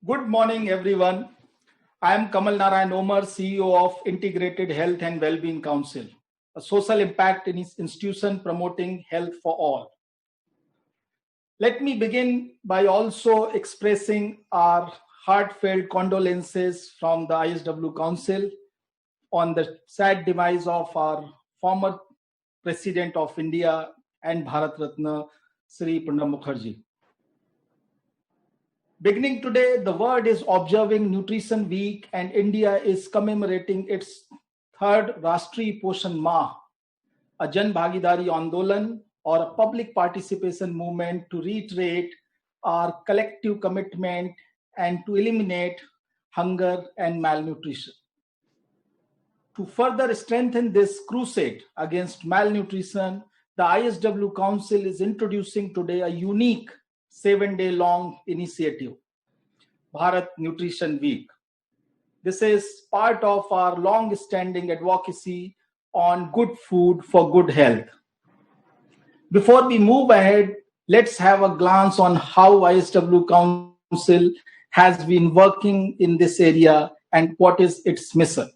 Good morning, everyone. I am Kamal Narayan Omar, CEO of Integrated Health and Wellbeing Council, a social impact institution promoting health for all. Let me begin by also expressing our heartfelt condolences from the ISW Council on the sad demise of our former President of India and Bharat Ratna, Sri Pranab Mukherjee. Beginning today, the world is observing Nutrition Week and India is commemorating its third Rashtriya Poshan Mah, a Jan Bhagidari Andolan or a public participation movement to reiterate our collective commitment and to eliminate hunger and malnutrition. To further strengthen this crusade against malnutrition, the ISW Council is introducing today a unique 7-day-long initiative, Bharat Nutrition Week. This is part of our long-standing advocacy on good food for good health. Before we move ahead, let's have a glance on how ISW Council has been working in this area and what is its mission.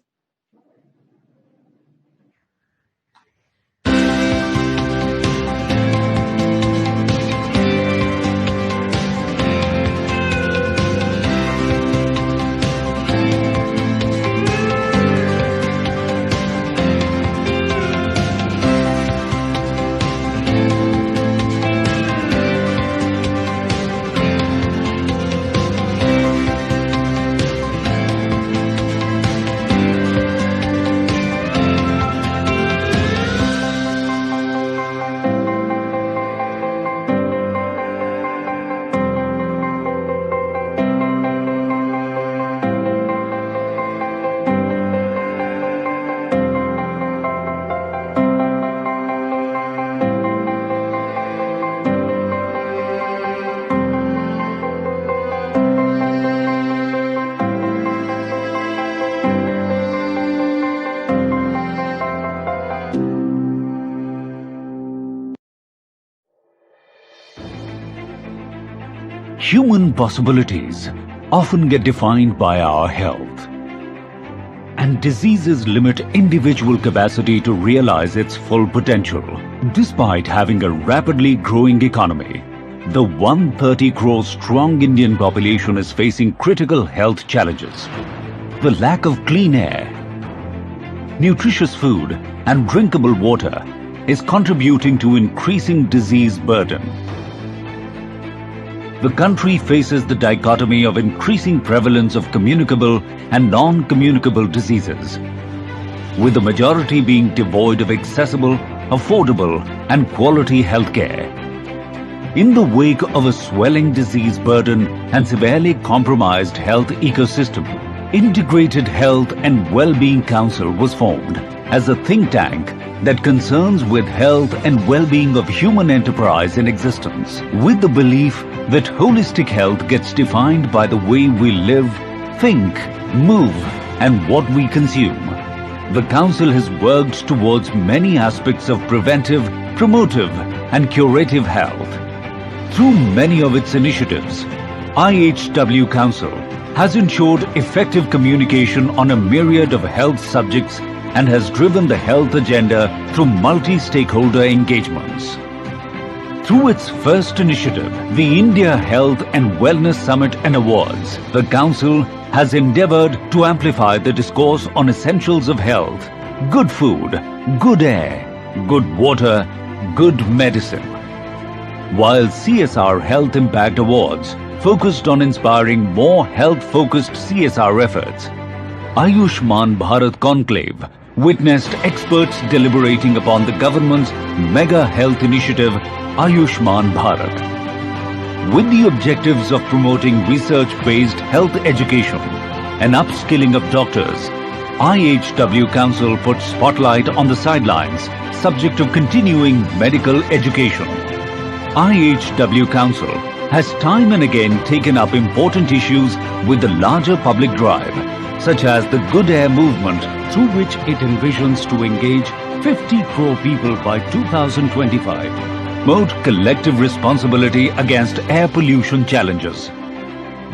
Human possibilities often get defined by our health, and diseases limit individual capacity to realize its full potential. Despite having a rapidly growing economy, the 130 crore strong Indian population is facing critical health challenges. The lack of clean air, nutritious food, and drinkable water is contributing to increasing disease burden. The country faces the dichotomy of increasing prevalence of communicable and non-communicable diseases, with the majority being devoid of accessible, affordable, and quality healthcare. In the wake of a swelling disease burden and severely compromised health ecosystem, Integrated Health and Wellbeing Council was formed as a think tank that concerns with health and well-being of human enterprise in existence, with the belief that holistic health gets defined by the way we live, think, move, and what we consume. The Council has worked towards many aspects of preventive, promotive, and curative health. Through many of its initiatives, IHW Council has ensured effective communication on a myriad of health subjects and has driven the health agenda through multi-stakeholder engagements. Through its first initiative, the India Health and Wellness Summit and Awards, the Council has endeavored to amplify the discourse on essentials of health, good food, good air, good water, good medicine. While CSR Health Impact Awards focused on inspiring more health-focused CSR efforts, Ayushman Bharat Conclave witnessed experts deliberating upon the government's mega health initiative Ayushman Bharat. With the objectives of promoting research-based health education and upskilling of doctors, IHW Council put spotlight on the sidelines, subject of continuing medical education. IHW Council has time and again taken up important issues with the larger public drive, such as the Good Air movement, through which it envisions to engage 50 crore people by 2025, promote collective responsibility against air pollution challenges.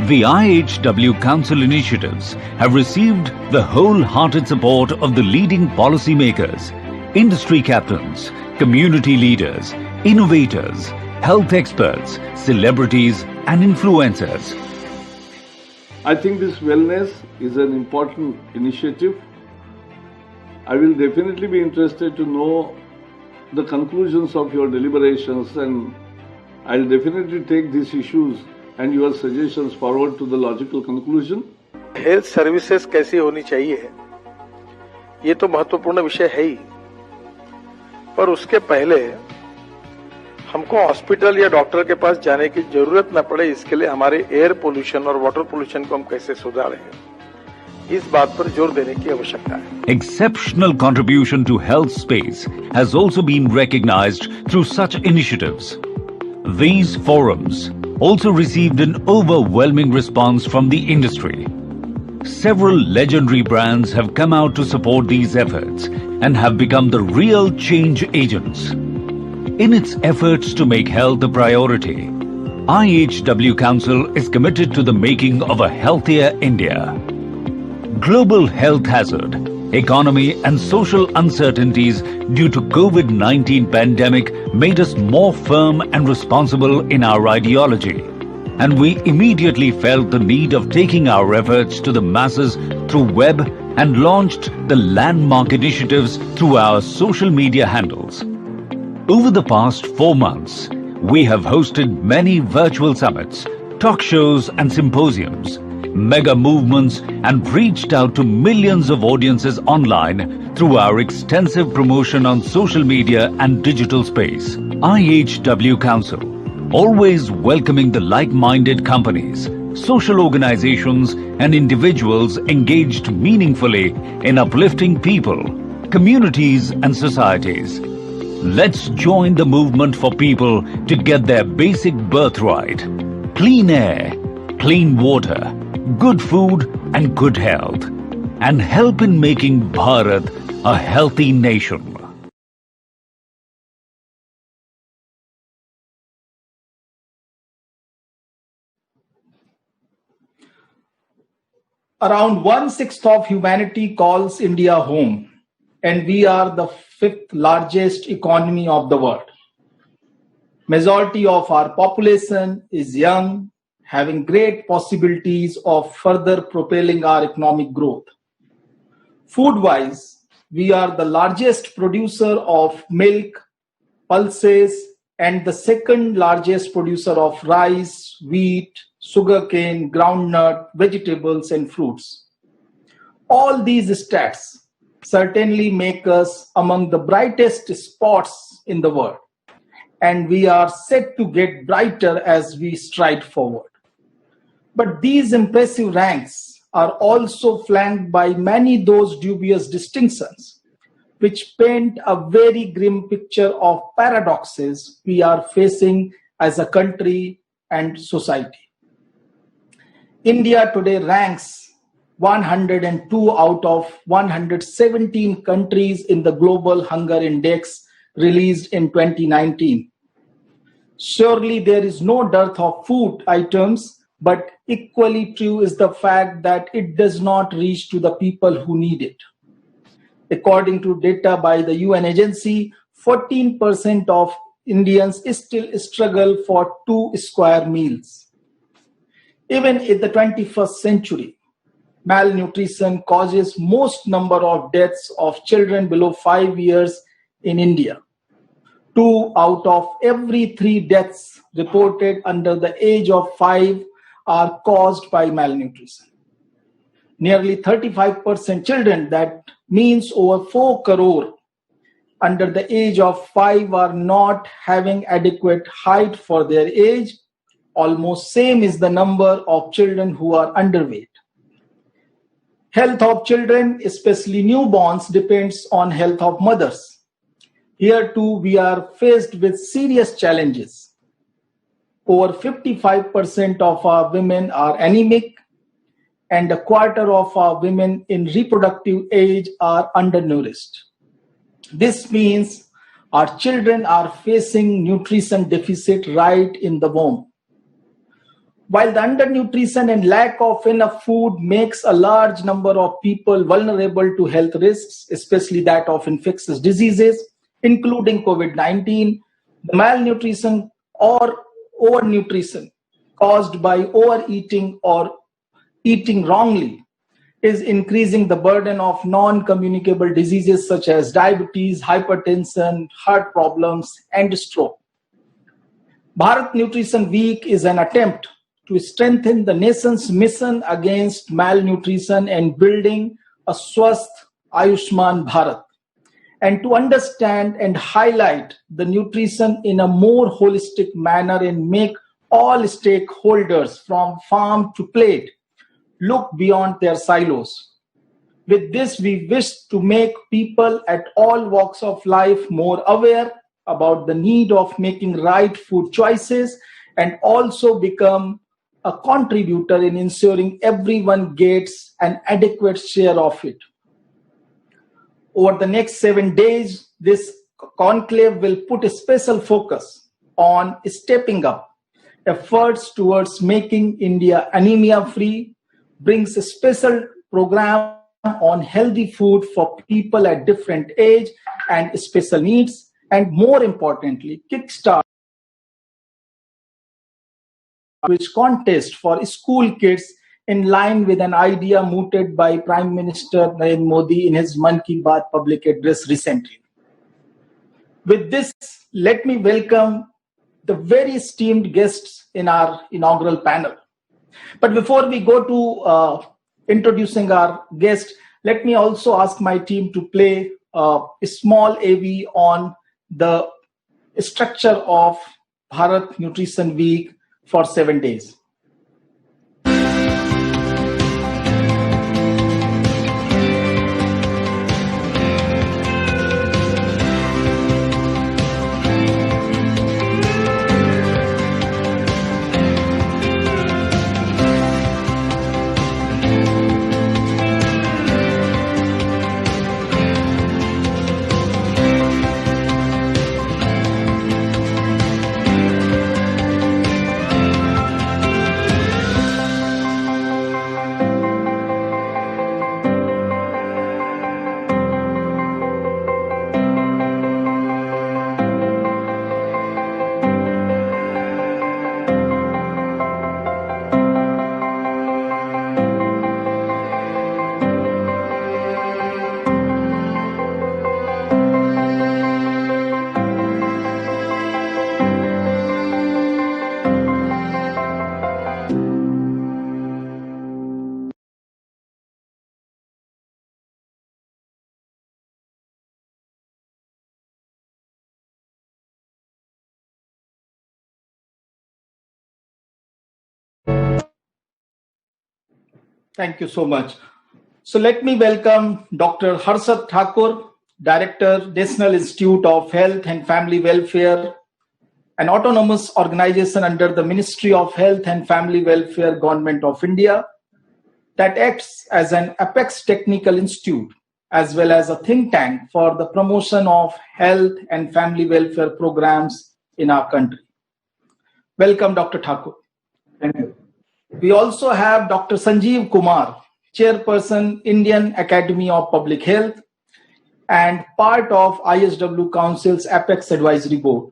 The IHW Council initiatives have received the wholehearted support of the leading policymakers, industry captains, community leaders, innovators, health experts, celebrities and influencers. I think this wellness is an important initiative. I will definitely be interested to know the conclusions of your deliberations, and I'll definitely take these issues and your suggestions forward to the logical conclusion. Health services कैसी होनी चाहिए, ये तो महत्वपूर्ण विषय है ही, पर उसके पहले हमको हॉस्पिटल या डॉक्टर के पास जाने की जरूरत न पड़े, इसके लिए हमारे एयर पोल्यूशन और वाटर पोल्यूशन को हम कैसे सुधारें, इस बात पर जोर देने की आवश्यकता है. Exceptional contribution to health space has also been recognized through such initiatives. These forums also received an overwhelming response from the industry. Several legendary brands have come out to support these efforts and have become the real change agents. In its efforts to make health a priority, IHW Council is committed to the making of a healthier India. Global health hazard, economy and social uncertainties due to COVID-19 pandemic made us more firm and responsible in our ideology, and we immediately felt the need of taking our efforts to the masses through web and launched the landmark initiatives through our social media handles. Over the past 4 months, we have hosted many virtual summits, talk shows and symposiums, mega movements, and reached out to millions of audiences online through our extensive promotion on social media and digital space. IHW Council, always welcoming the like-minded companies, social organizations and individuals engaged meaningfully in uplifting people, communities and societies. Let's join the movement for people to get their basic birthright: clean air, clean water, good food and good health, and help in making Bharat a healthy nation. Around 1/6 of humanity calls India home, and we are the 5th largest economy of the world. Majority of our population is young, having great possibilities of further propelling our economic growth. Food-wise, we are the largest producer of milk, pulses, and the second largest producer of rice, wheat, sugarcane, groundnut, vegetables, and fruits. All these stats certainly make us among the brightest spots in the world, and we are set to get brighter as we stride forward. But these impressive ranks are also flanked by many those dubious distinctions, which paint a very grim picture of paradoxes we are facing as a country and society. India today ranks 102 out of 117 countries in the Global Hunger Index released in 2019. Surely there is no dearth of food items, but equally true is the fact that it does not reach to the people who need it. According to data by the UN agency, 14% of Indians still struggle for 2 square meals. Even in the 21st century, malnutrition causes most number of deaths of children below 5 years in India. 2 out of every 3 deaths reported under the age of 5 are caused by malnutrition. Nearly 35% children, that means over 4 crore, under the age of 5 are not having adequate height for their age. Almost same is the number of children who are underweight. Health of children, especially newborns, depends on health of mothers. Here too, we are faced with serious challenges. Over 55% of our women are anemic, and a quarter of our women in reproductive age are undernourished. This means our children are facing nutrition deficit right in the womb. While the undernutrition and lack of enough food makes a large number of people vulnerable to health risks, especially that of infectious diseases, including COVID-19, the malnutrition or overnutrition caused by overeating or eating wrongly is increasing the burden of non-communicable diseases such as diabetes, hypertension, heart problems, and stroke. Bharat Nutrition Week is an attempt to strengthen the nation's mission against malnutrition and building a Swasth Ayushman Bharat, and to understand and highlight the nutrition in a more holistic manner and make all stakeholders from farm to plate look beyond their silos. With this, we wish to make people at all walks of life more aware about the need of making right food choices and also become a contributor in ensuring everyone gets an adequate share of it. Over the next 7 days, this conclave will put a special focus on stepping up efforts towards making India anemia-free, brings a special program on healthy food for people at different age and special needs, and more importantly, kickstart which contest for school kids in line with an idea mooted by Prime Minister Narendra Modi in his Mann Ki Baat public address recently. With this, let me welcome the very esteemed guests in our inaugural panel. But before we go to introducing our guest, let me also ask my team to play a small AV on the structure of Bharat Nutrition Week for 7 days. Thank you so much. So let me welcome Dr. Harsat Thakur, Director, National Institute of Health and Family Welfare, an autonomous organization under the Ministry of Health and Family Welfare, Government of India, that acts as an apex technical institute as well as a think tank for the promotion of health and family welfare programs in our country. Welcome, Dr. Thakur. Thank you. We also have Dr. Sanjeev Kumar, Chairperson, Indian Academy of Public Health, and part of ISW Council's Apex Advisory Board.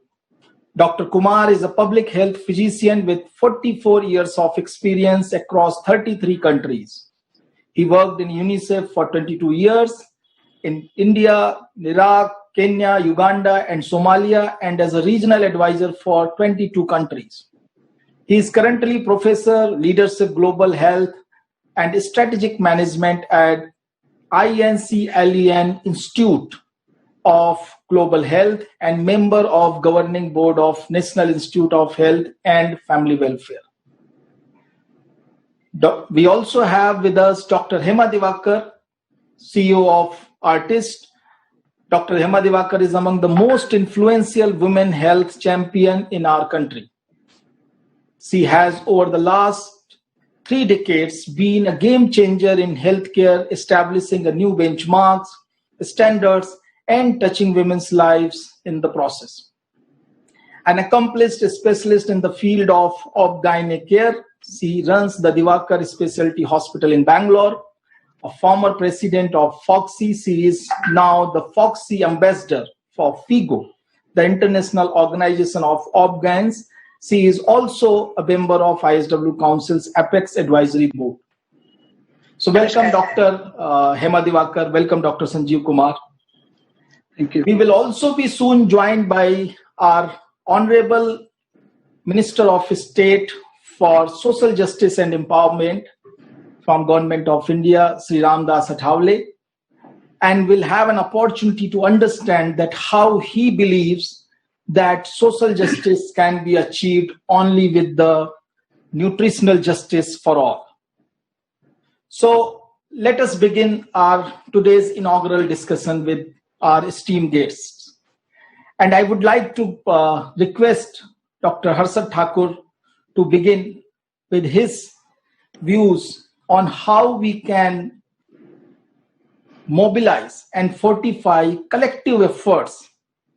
Dr. Kumar is a public health physician with 44 years of experience across 33 countries. He worked in UNICEF for 22 years, in India, Iraq, Kenya, Uganda, and Somalia, and as a regional advisor for 22 countries. He is currently Professor, Leadership Global Health and Strategic Management at INCLEN Institute of Global Health and member of Governing Board of National Institute of Health and Family Welfare. We also have with us Dr. Hema Divakar, CEO of Artist. Dr. Hema Divakar is among the most influential women health champion in our country. She has, over the last 3 decades, been a game changer in healthcare, establishing a new benchmarks, standards, and touching women's lives in the process. An accomplished specialist in the field of ob-gynec care, She runs the Divakar Specialty Hospital in Bangalore. A former president of FOGSI, she is now the FOGSI ambassador for FIGO, the International Organization of Organs. She is also a member of ISW Council's Apex Advisory Board. So welcome, Dr. Hema Divakar. Welcome, Dr. Sanjeev Kumar. Thank you. We will also be soon joined by our Honorable Minister of State for Social Justice and Empowerment from Government of India, Sri Ramdas Athawale, and we'll have an opportunity to understand that how he believes that social justice can be achieved only with the nutritional justice for all. So let us begin our today's inaugural discussion with our esteemed guests. And I would like to request Dr. Harshad Thakur to begin with his views on how we can mobilize and fortify collective efforts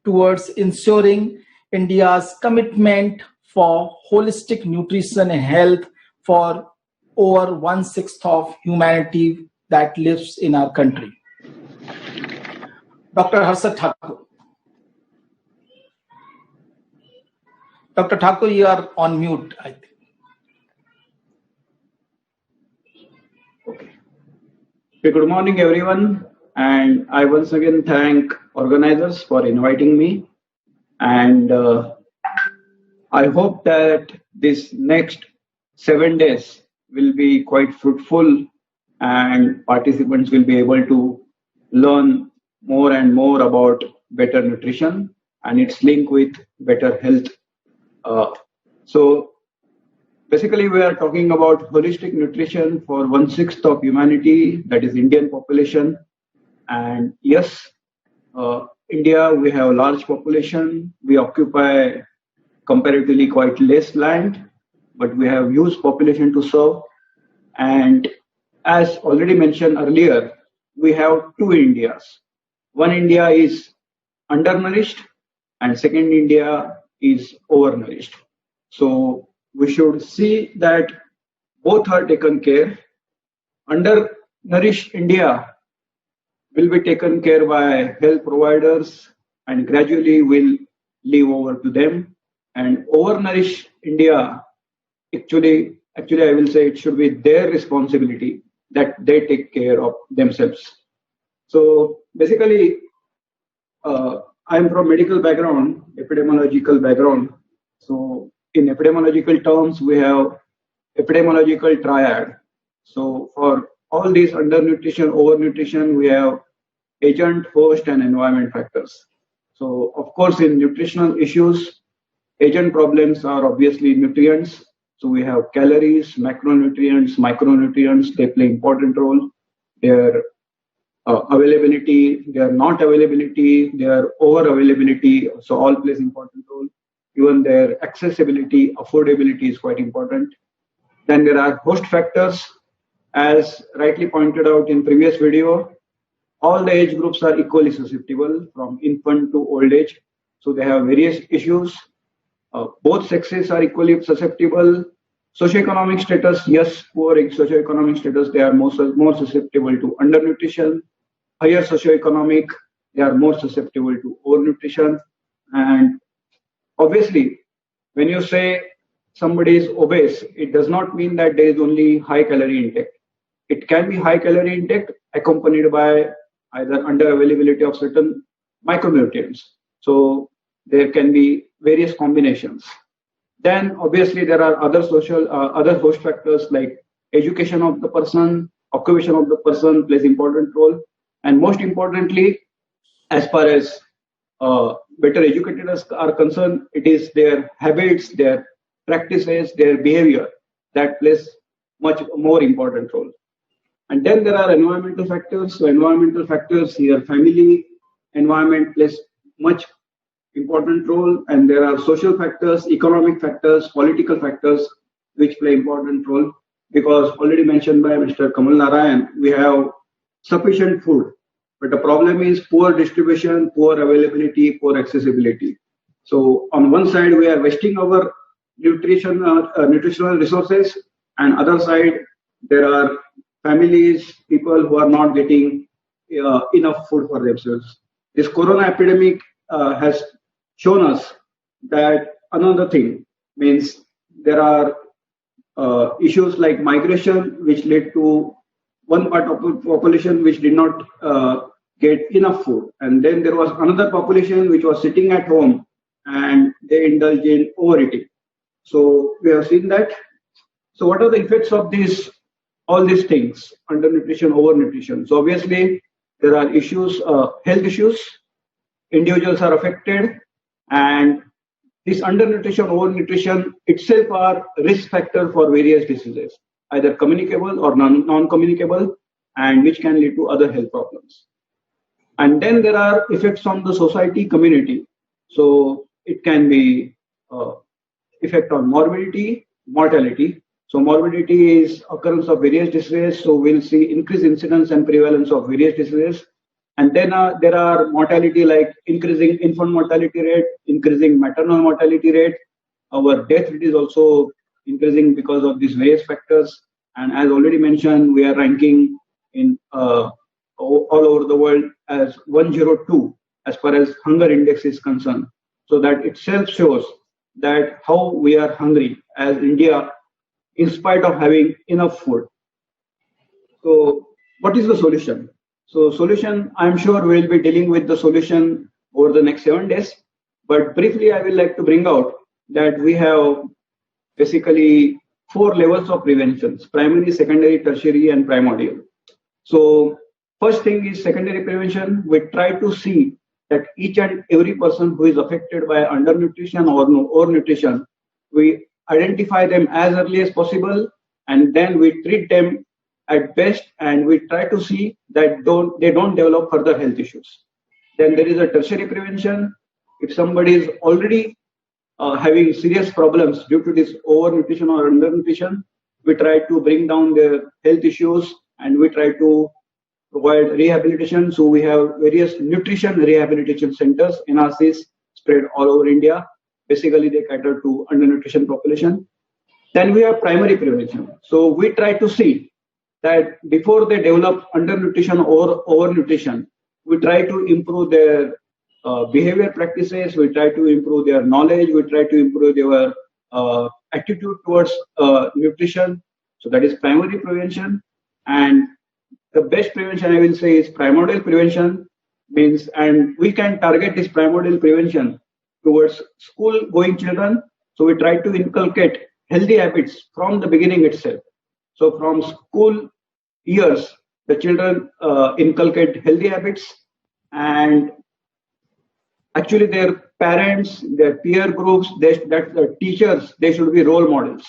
towards ensuring India's commitment for holistic nutrition and health for over 1/6 of humanity that lives in our country. Dr. Harshad Thakur. Dr. Thakur, you are on mute, I think. Okay. Good morning, everyone. And I once again thank organizers for inviting me. And I hope that this next 7 days will be quite fruitful and participants will be able to learn more and more about better nutrition and its link with better health. So basically we are talking about holistic nutrition for 1/6 of humanity, that is Indian population. And yes, India, we have a large population. We occupy comparatively quite less land, but we have huge population to serve. And as already mentioned earlier, we have two Indias. One India is undernourished and second India is overnourished. So we should see that both are taken care. Undernourished India will be taken care by health providers and gradually will leave over to them. And overnourished India, actually I will say it should be their responsibility that they take care of themselves. So basically, I'm from medical background, epidemiological background. So in epidemiological terms, we have epidemiological triad. So for all these undernutrition, overnutrition, we have agent, host, and environment factors. So of course, in nutritional issues, agent problems are obviously nutrients. So we have calories, macronutrients, micronutrients, they play important role. Their availability, their not availability, their over availability, so all plays important role. Even their accessibility, affordability is quite important. Then there are host factors. As rightly pointed out in previous video, all the age groups are equally susceptible from infant to old age. So they have various issues. Both sexes are equally susceptible. Socioeconomic status, yes, poor socioeconomic status, they are more susceptible to undernutrition. Higher socioeconomic, they are more susceptible to overnutrition. And obviously, when you say somebody is obese, it does not mean that there is only high calorie intake. It can be high calorie intake accompanied by either under availability of certain micronutrients. So there can be various combinations. Then obviously there are other other host factors like education of the person, occupation of the person plays important role. And most importantly, as far as better educators are concerned, it is their habits, their practices, their behavior that plays much more important role. And then there are environmental factors. So environmental factors here, family, environment plays much important role. And there are social factors, economic factors, political factors, which play important role. Because already mentioned by Mr. Kamal Narayan, we have sufficient food. But the problem is poor distribution, poor availability, poor accessibility. So on one side, we are wasting our nutritional resources. and other side there are families, people who are not getting enough food for themselves. This corona epidemic has shown us that another thing means there are issues like migration, which led to one part of the population which did not get enough food, and then there was another population which was sitting at home and they indulged in overeating. So we have seen that. So what are the effects of all these things, undernutrition, overnutrition? So obviously there are issues, health issues, individuals are affected, and this undernutrition, overnutrition itself are risk factor for various diseases, either communicable or non-communicable, and which can lead to other health problems. And then there are effects on the society, community. So it can be effect on morbidity, mortality. So morbidity is occurrence of various diseases. So we'll see increased incidence and prevalence of various diseases. And then there are mortality like increasing infant mortality rate, increasing maternal mortality rate. Our death rate is also increasing because of these various factors. And as already mentioned, we are ranking in all over the world as 102 as far as hunger index is concerned. So that itself shows that how we are hungry as India in spite of having enough food. So what is the solution? So solution, I'm sure we'll be dealing with the solution over the next 7 days. But briefly, I will like to bring out that we have basically 4 levels of preventions: primary, secondary, tertiary, and primordial. So first thing is secondary prevention. We try to see that each and every person who is affected by undernutrition or overnutrition, we identify them as early as possible, and then we treat them at best, and we try to see that they don't develop further health issues. Then there is a tertiary prevention. If somebody is already having serious problems due to this overnutrition or undernutrition, we try to bring down their health issues and we try to provide rehabilitation. So we have various nutrition rehabilitation centers, NRCs, spread all over India. Basically, they cater to undernutrition population. Then we have primary prevention. So we try to see that before they develop undernutrition or overnutrition, we try to improve their behavior practices, we try to improve their knowledge, we try to improve their attitude towards nutrition. So that is primary prevention. And the best prevention, I will say, is primordial prevention. Means, and we can target this primordial prevention towards school-going children. So we try to inculcate healthy habits from the beginning itself. So from school years, the children inculcate healthy habits, and actually their parents, their peer groups, the teachers, they should be role models.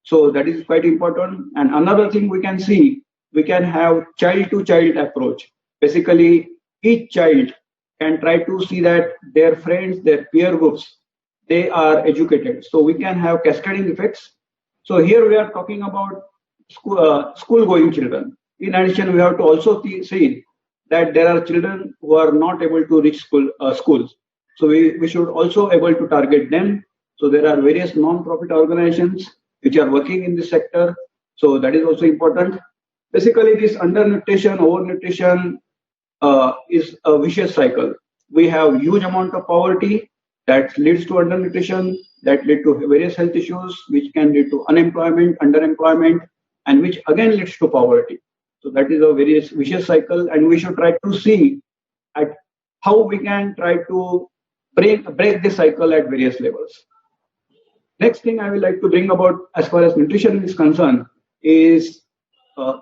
So that is quite important. And another thing we can see, we can have child-to-child approach. Basically, each child can try to see that their friends, their peer groups, they are educated. So we can have cascading effects. So here we are talking about school-going children. In addition, we have to also see that there are children who are not able to reach schools. So we should also able to target them. So there are various non-profit organizations which are working in this sector. So that is also important. Basically, this undernutrition, overnutrition is a vicious cycle. We have huge amount of poverty that leads to undernutrition, that lead to various health issues, which can lead to unemployment, underemployment, and which again leads to poverty. So that is a very vicious cycle, and we should try to see at how we can try to break this cycle at various levels. Next thing I would like to bring about as far as nutrition is concerned is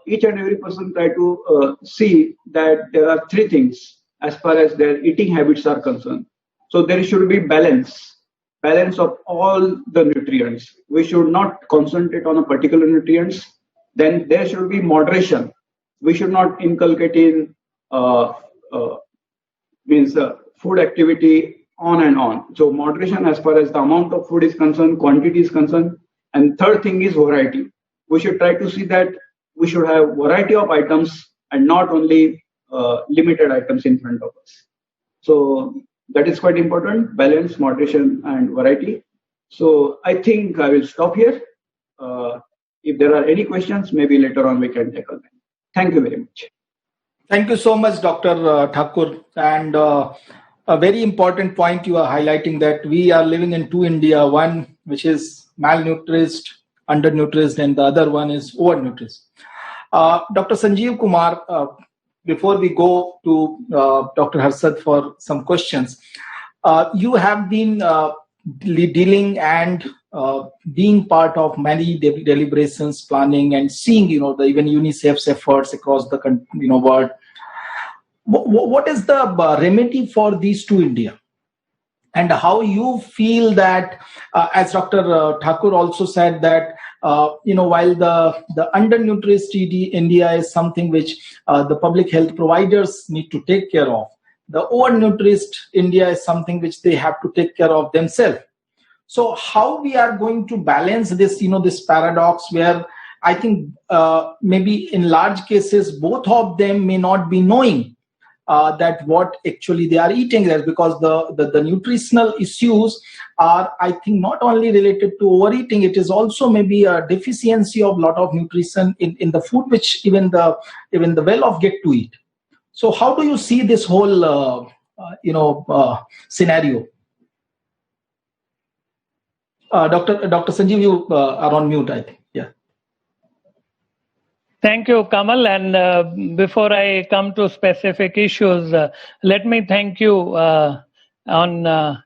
each and every person try to see that there are 3 things as far as their eating habits are concerned. So there should be balance of all the nutrients. We should not concentrate on a particular nutrients. Then there should be moderation. We should not inculcate in food activity on and on. So moderation as far as the amount of food is concerned, quantity is concerned. And third thing is variety. We should try to see that we should have variety of items and not only limited items in front of us. So that is quite important: balance, moderation, and variety. So I think I will stop here. If there are any questions, maybe later on we can tackle them. Thank you very much. Thank you so much, Dr. Thakur. And a very important point you are highlighting, that we are living in two India, one which is malnourished, undernourished, and the other one is overnourished. Dr. Sanjeev Kumar, before we go to Dr. Harshad for some questions, you have been dealing and being part of many deliberations, planning, and seeing, even UNICEF's efforts across the world. What is the remedy for these two India? And how you feel that, as Dr. Thakur also said, that while the undernourished India is something which the public health providers need to take care of, the overnourished India is something which they have to take care of themselves. So how we are going to balance this, this paradox where I think maybe in large cases, both of them may not be knowing that what actually they are eating there, because the nutritional issues are, I think, not only related to overeating, it is also maybe a deficiency of a lot of nutrition in the food, which even the well-off get to eat. So how do you see this whole, scenario? Dr. Sanjeev, you are on mute, I think. Yeah. Thank you, Kamal. And before I come to specific issues, let me thank you on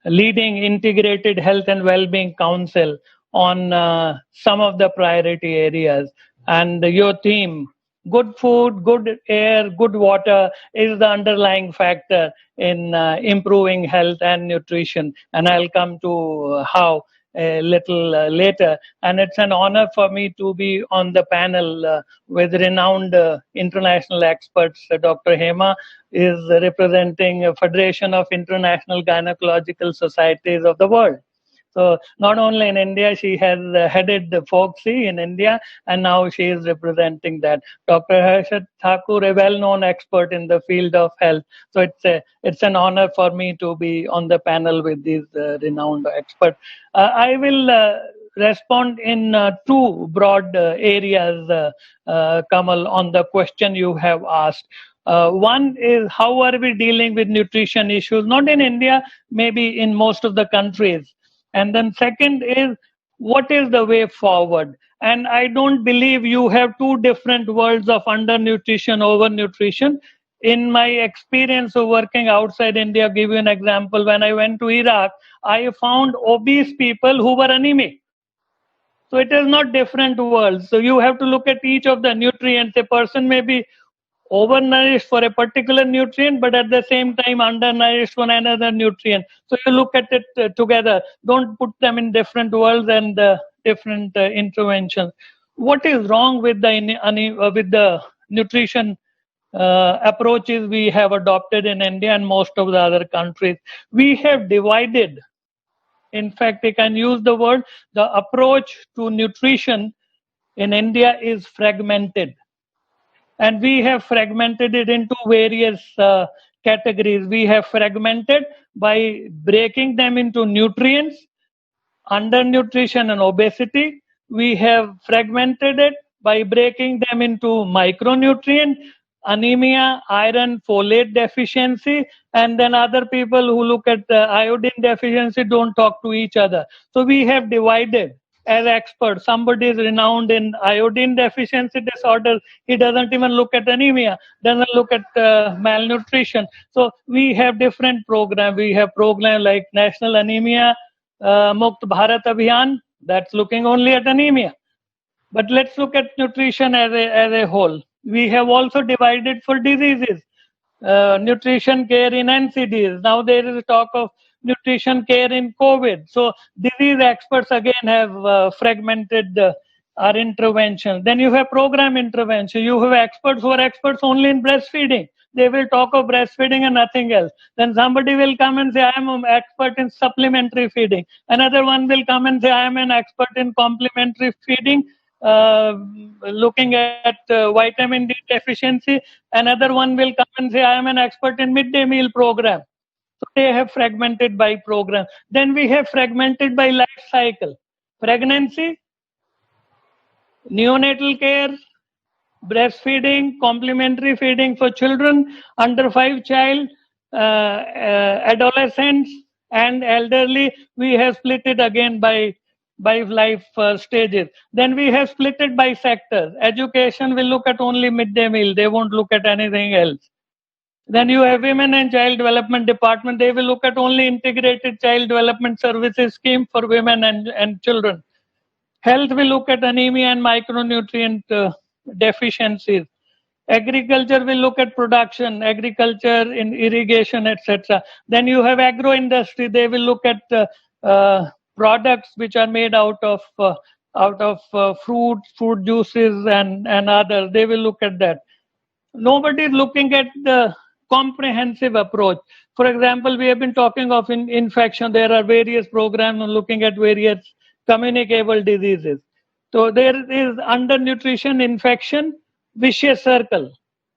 leading Integrated Health and Wellbeing Council on some of the priority areas. And your theme, good food, good air, good water, is the underlying factor in improving health and nutrition. And I'll come to how a little later. And it's an honor for me to be on the panel with renowned international experts. Dr. Hema is representing a Federation of International Gynecological Societies of the world. So not only in India, she has headed the FOGSI in India, and now she is representing that. Dr. Harshad Thakur, a well-known expert in the field of health. So it's an honor for me to be on the panel with these renowned experts. I will respond in two broad areas, Kamal, on the question you have asked. One is, how are we dealing with nutrition issues, not in India, maybe in most of the countries. And then second is, what is the way forward? And I don't believe you have two different worlds of undernutrition, overnutrition. In my experience of working outside India, I'll give you an example. When I went to Iraq, I found obese people who were anemic. So it is not different worlds. So you have to look at each of the nutrients. A person may be overnourished for a particular nutrient, but at the same time undernourished for another nutrient. So you look at it together. Don't put them in different worlds and different interventions. What is wrong with the nutrition approaches we have adopted in India and most of the other countries? We have divided. In fact, I can use the word, the approach to nutrition in India is fragmented. And we have fragmented it into various categories. We have fragmented by breaking them into nutrients, undernutrition and obesity. We have fragmented it by breaking them into micronutrient, anemia, iron, folate deficiency, and then other people who look at iodine deficiency don't talk to each other. So we have divided. As experts, somebody is renowned in iodine deficiency disorder. He doesn't even look at anemia, doesn't look at malnutrition. So we have different programs. We have programs like National Anemia Mukt Bharat Abhiyan, that's looking only at anemia. But let's look at nutrition as a whole. We have also divided for diseases. Nutrition care in NCDs. Now there is a talk of nutrition care in COVID. So disease experts again have fragmented our intervention. Then you have program intervention. You have experts who are experts only in breastfeeding. They will talk of breastfeeding and nothing else. Then somebody will come and say, I am an expert in supplementary feeding. Another one will come and say, I am an expert in complementary feeding, looking at vitamin D deficiency. Another one will come and say, I am an expert in midday meal program. So they have fragmented by program. Then we have fragmented by life cycle. Pregnancy, neonatal care, breastfeeding, complementary feeding for children under 5 child, adolescents and elderly. We have split it again by life stages. Then we have split it by sectors. Education will look at only midday meal. They won't look at anything else. Then you have Women and Child Development Department. They will look at only integrated child development services scheme for women and children. Health will look at anemia and micronutrient deficiencies. Agriculture will look at production, agriculture in irrigation, etc. Then you have agro industry. They will look at products which are made out of fruit juices and others. They will look at that. Nobody is looking at the comprehensive approach. For example, we have been talking of infection. There are various programs looking at various communicable diseases. So there is undernutrition, infection, vicious circle.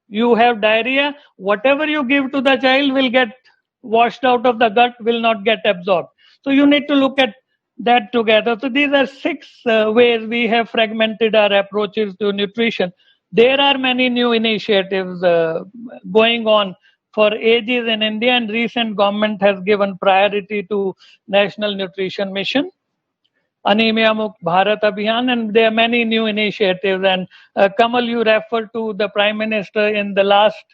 You have diarrhea, whatever you give to the child will get washed out of the gut, will not get absorbed. So you need to look at that together. So these are 6 ways we have fragmented our approaches to nutrition. There are many new initiatives going on for ages in India, and recent government has given priority to National Nutrition Mission, Anemia Mukt Bharat Abhiyan, and there are many new initiatives. And Kamal, you referred to the Prime Minister in the last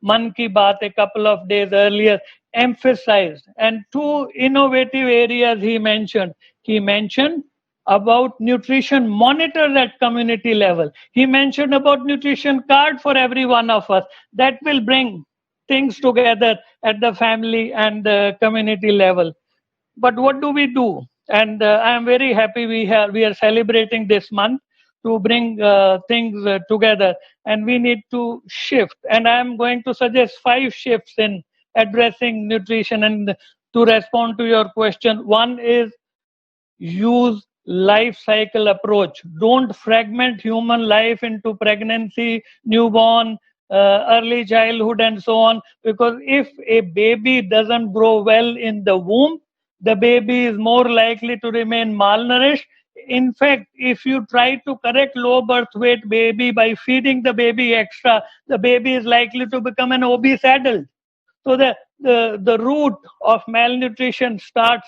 Mann Ki Baat a couple of days earlier, emphasized, and 2 innovative areas he mentioned. He mentioned about nutrition monitors at community level. He mentioned about nutrition card for every one of us. That will bring things together at the family and the community level. But what do we do? And I am very happy we are celebrating this month to bring things together, and we need to shift. And I am going to suggest 5 shifts in addressing nutrition. And to respond to your question, one is use life cycle approach. Don't fragment human life into pregnancy, newborn, early childhood, and so on. Because if a baby doesn't grow well in the womb, the baby is more likely to remain malnourished. In fact, if you try to correct low birth weight baby by feeding the baby extra, the baby is likely to become an obese adult. So the root of malnutrition starts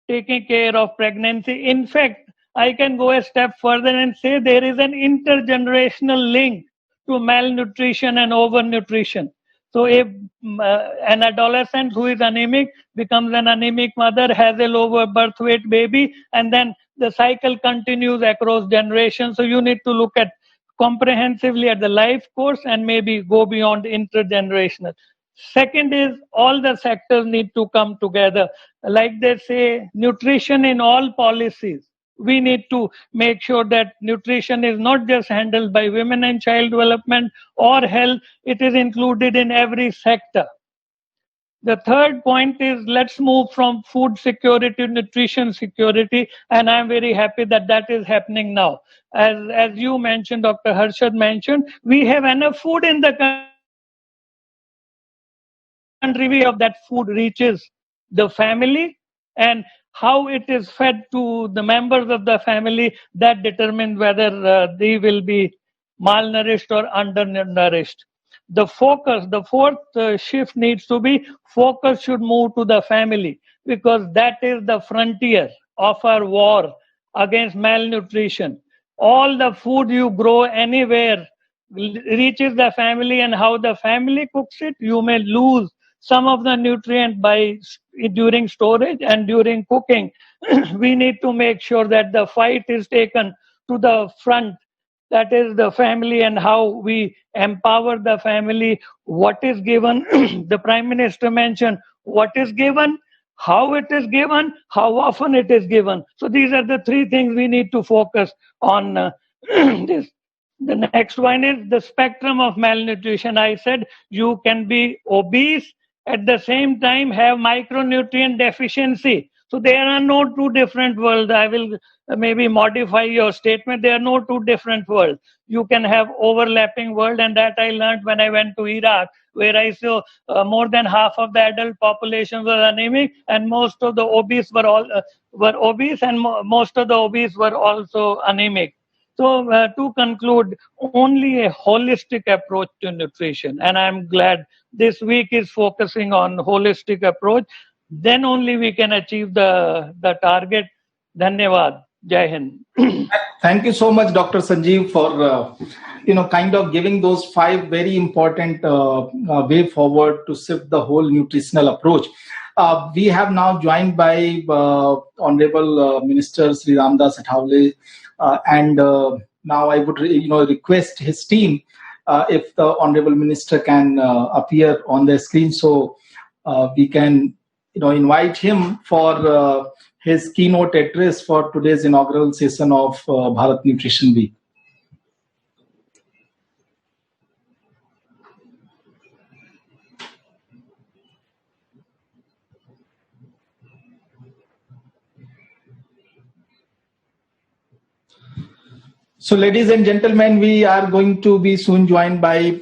taking care of pregnancy. In fact, I can go a step further and say there is an intergenerational link to malnutrition and overnutrition. So if an adolescent who is anemic becomes an anemic mother, has a lower birth weight baby, and then the cycle continues across generations. So you need to look at comprehensively at the life course and maybe go beyond intergenerational. Second is all the sectors need to come together. Like they say, nutrition in all policies. We need to make sure that nutrition is not just handled by women and child development or health, it is included in every sector. The third point is let's move from food security to nutrition security, and I'm very happy that that is happening now. As you mentioned, Dr. Harshad mentioned, we have enough food in the country of that food reaches the family, and how it is fed to the members of the family, that determines whether they will be malnourished or undernourished. The focus, the fourth shift needs to be focus should move to the family, because that is the frontier of our war against malnutrition. All the food you grow anywhere reaches the family, and how the family cooks it, you may lose some of the nutrient during storage and during cooking. We need to make sure that the fight is taken to the front, that is the family, and how we empower the family. What is given, the Prime Minister mentioned, what is given, how it is given, how often it is given. So these are the 3 things we need to focus on this. The next one is the spectrum of malnutrition. I said you can be obese, at the same time have micronutrient deficiency. So there are no 2 different worlds. I will maybe modify your statement. There are no 2 different worlds. You can have overlapping world, and that I learned when I went to Iraq, where I saw more than half of the adult population were anemic, and most of the obese were obese, and most of the obese were also anemic. So to conclude, only a holistic approach to nutrition, and I'm glad this week is focusing on holistic approach, then only we can achieve the target. Dhanyavad. Jai Hind. Thank you so much, Dr. Sanjeev, for kind of giving those 5 very important way forward to shift the whole nutritional approach. We have now joined by Honorable Minister Sri Ramdas Athavale, and now I would request his team if the Honorable Minister can appear on the screen, so we can invite him for his keynote address for today's inaugural session of Bharat Nutrition Week. So, ladies and gentlemen, we are going to be soon joined by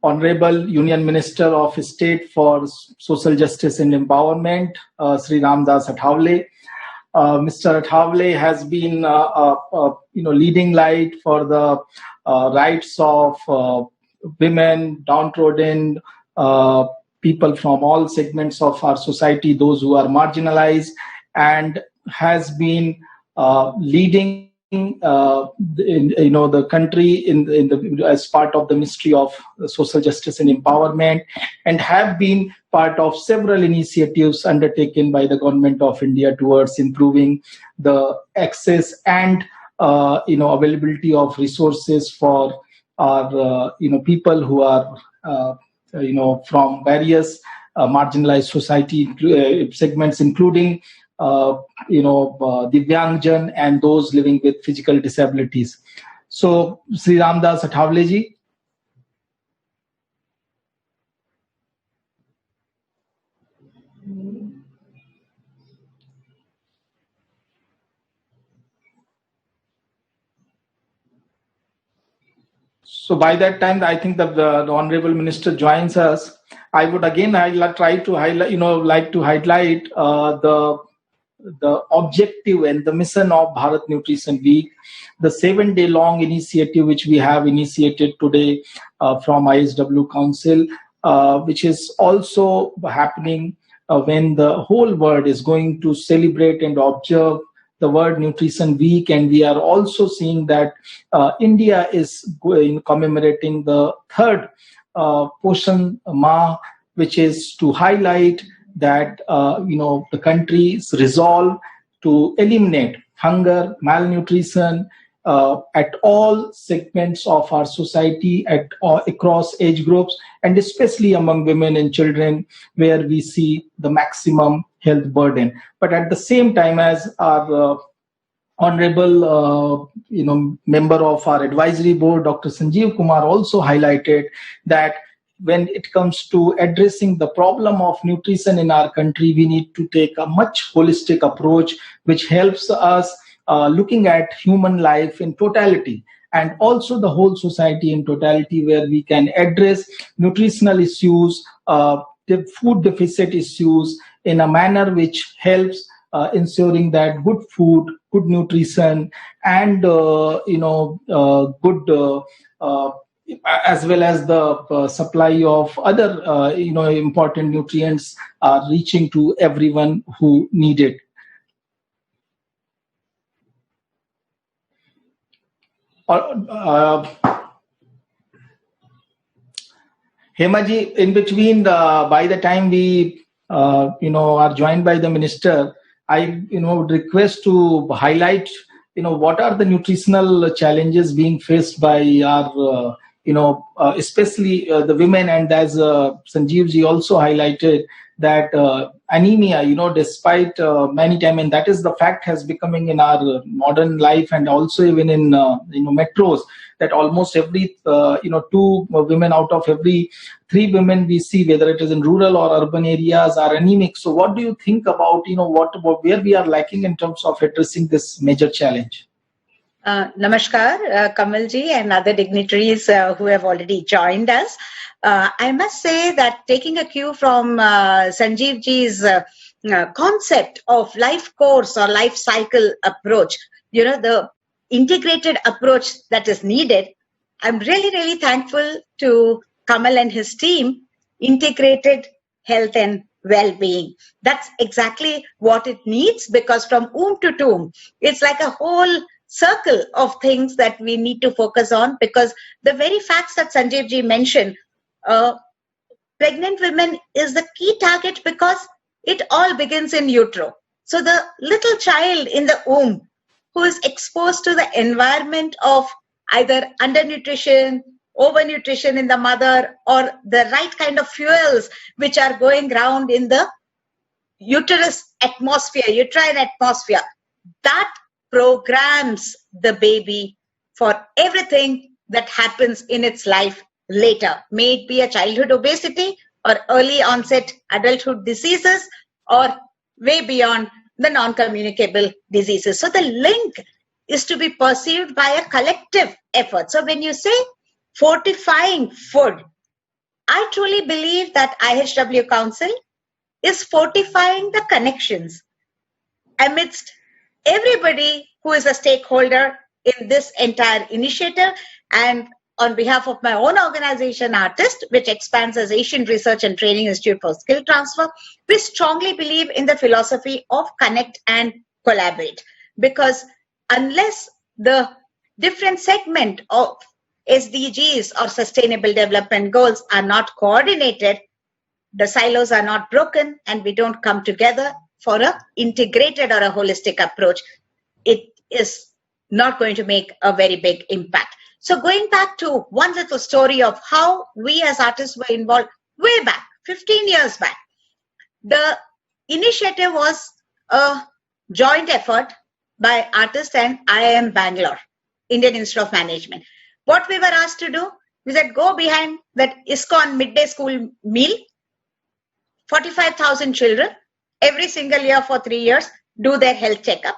Honorable Union Minister of State for Social Justice and Empowerment, Sri Ramdas Athavale. Mr. Athavale has been leading light for the rights of women, downtrodden people from all segments of our society, those who are marginalized, and has been leading the country as part of the Ministry of Social Justice and Empowerment, and have been part of several initiatives undertaken by the Government of India towards improving the access and availability of resources for our people who are from various marginalized society segments, including Divyangjan and those living with physical disabilities. So, Sri Ramdas Athavale ji. So by that time, I think that the Honorable Minister joins us. I would again try to highlight the objective and the mission of Bharat Nutrition Week, the 7-day long initiative which we have initiated today from ISW Council, which is also happening when the whole world is going to celebrate and observe the World Nutrition Week, and we are also seeing that India is commemorating the 3rd Poshan Ma, which is to highlight that the country's resolve to eliminate hunger, malnutrition at all segments of our society, across age groups, and especially among women and children, where we see the maximum health burden. But at the same time, as our honorable member of our advisory board, Dr. Sanjeev Kumar, also highlighted that when it comes to addressing the problem of nutrition in our country, we need to take a much holistic approach, which helps us looking at human life in totality, and also the whole society in totality, where we can address nutritional issues, the food deficit issues in a manner which helps ensuring that good food, good nutrition, and good as well as the supply of other important nutrients are reaching to everyone who need it. Hemaji, in between, by the time we are joined by the minister, I would request to highlight what are the nutritional challenges being faced by our especially the women, and as Sanjeev ji also highlighted that anemia, despite many times, and that is the fact, has becoming in our modern life, and also even in metros, that almost every 2 women out of every 3 women we see, whether it is in rural or urban areas, are anemic. So what do you think about where we are lacking in terms of addressing this major challenge? Namaskar, Kamalji and other dignitaries who have already joined us. I must say that taking a cue from Sanjeev ji's concept of life course or life cycle approach, the integrated approach that is needed, I'm really, really thankful to Kamal and his team, integrated health and well-being. That's exactly what it needs, because from womb to tomb, it's like a whole circle of things that we need to focus on, because the very facts that Sanjeev ji mentioned, pregnant women is the key target because it all begins in utero. So the little child in the womb who is exposed to the environment of either undernutrition, overnutrition in the mother, or the right kind of fuels which are going around in the uterine atmosphere, that programs the baby for everything that happens in its life later, may it be a childhood obesity or early onset adulthood diseases, or way beyond the non-communicable diseases. So the link is to be perceived by a collective effort. So when you say fortifying food, I truly believe that IHW Council is fortifying the connections amidst everybody who is a stakeholder in this entire initiative. And on behalf of my own organization, Artist, which expands as Asian Research and Training Institute for Skill Transfer, we strongly believe in the philosophy of connect and collaborate. Because unless the different segment of SDGs or Sustainable Development Goals are not coordinated, the silos are not broken, and we don't come together for an integrated or a holistic approach, it is not going to make a very big impact. So going back to one little story of how we as artists were involved way back, 15 years back, the initiative was a joint effort by Artist and IIM Bangalore, Indian Institute of Management. What we were asked to do, we said, go behind that ISKCON midday school meal, 45,000 children, every single year for 3 years, do their health checkup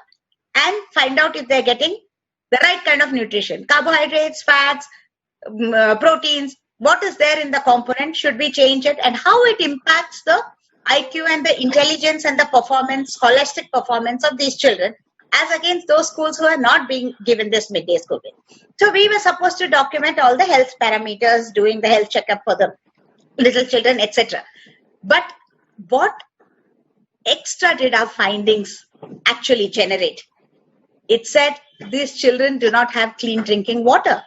and find out if they're getting the right kind of nutrition, carbohydrates, fats, proteins, what is there in the component, should we change it, and how it impacts the IQ and the intelligence and the performance, scholastic performance of these children, as against those schools who are not being given this midday school meal. So we were supposed to document all the health parameters, doing the health checkup for the little children, etc. But what extra did our findings actually generate? It said these children do not have clean drinking water.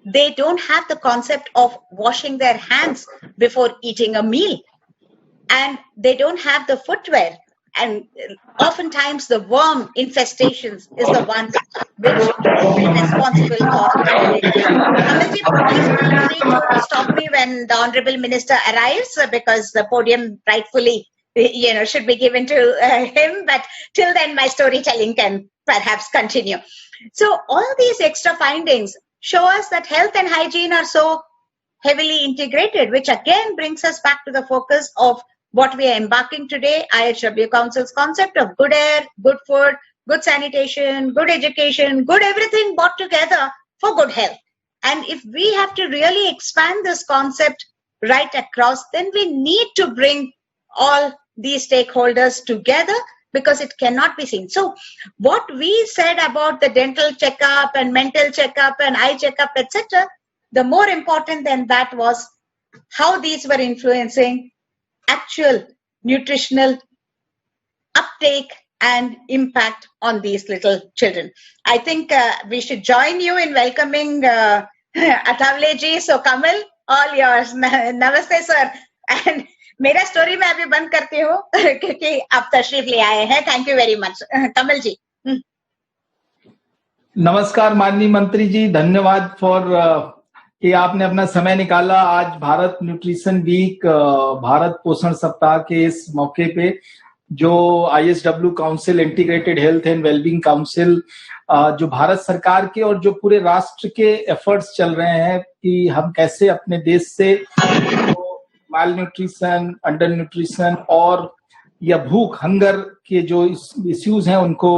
They don't have the concept of washing their hands before eating a meal. And they don't have the footwear. And oftentimes the worm infestations is the one which is responsible for. Please feel free to stop me when the Honorable Minister arrives, because the podium rightfully should be given to him. But till then, my storytelling can perhaps continue. So all these extra findings show us that health and hygiene are so heavily integrated, which again brings us back to the focus of what we are embarking today, IHW Council's concept of good air, good food, good sanitation, good education, good everything brought together for good health. And if we have to really expand this concept right across, then we need to bring all these stakeholders together, because it cannot be seen. So what we said about the dental checkup and mental checkup and eye checkup, etc., the more important than that was how these were influencing actual nutritional uptake and impact on these little children. I think we should join you in welcoming Athawale ji. So Kamal, all yours. Namaste, sir. And मेरा story मैं अभी बंद करती हूँ क्योंकि आप तशरीफ ले आए हैं. Thank you very much. Kamal ji. नमस्कार माननीय मंत्री जी, धन्यवाद फॉर कि आपने अपना समय निकाला आज भारत न्यूट्रिशन वीक, भारत पोषण सप्ताह के इस मौके पे, जो IHW council, integrated health and wellbeing council, जो भारत सरकार के और जो पूरे राष्ट्र के एफर्ट्स चल रहे हैं कि हम कैसे अपने देश से माल न्यूट्रिशन, अंडर न्यूट्रिशन और या भूख, हंगर के जो इश्यूज हैं उनको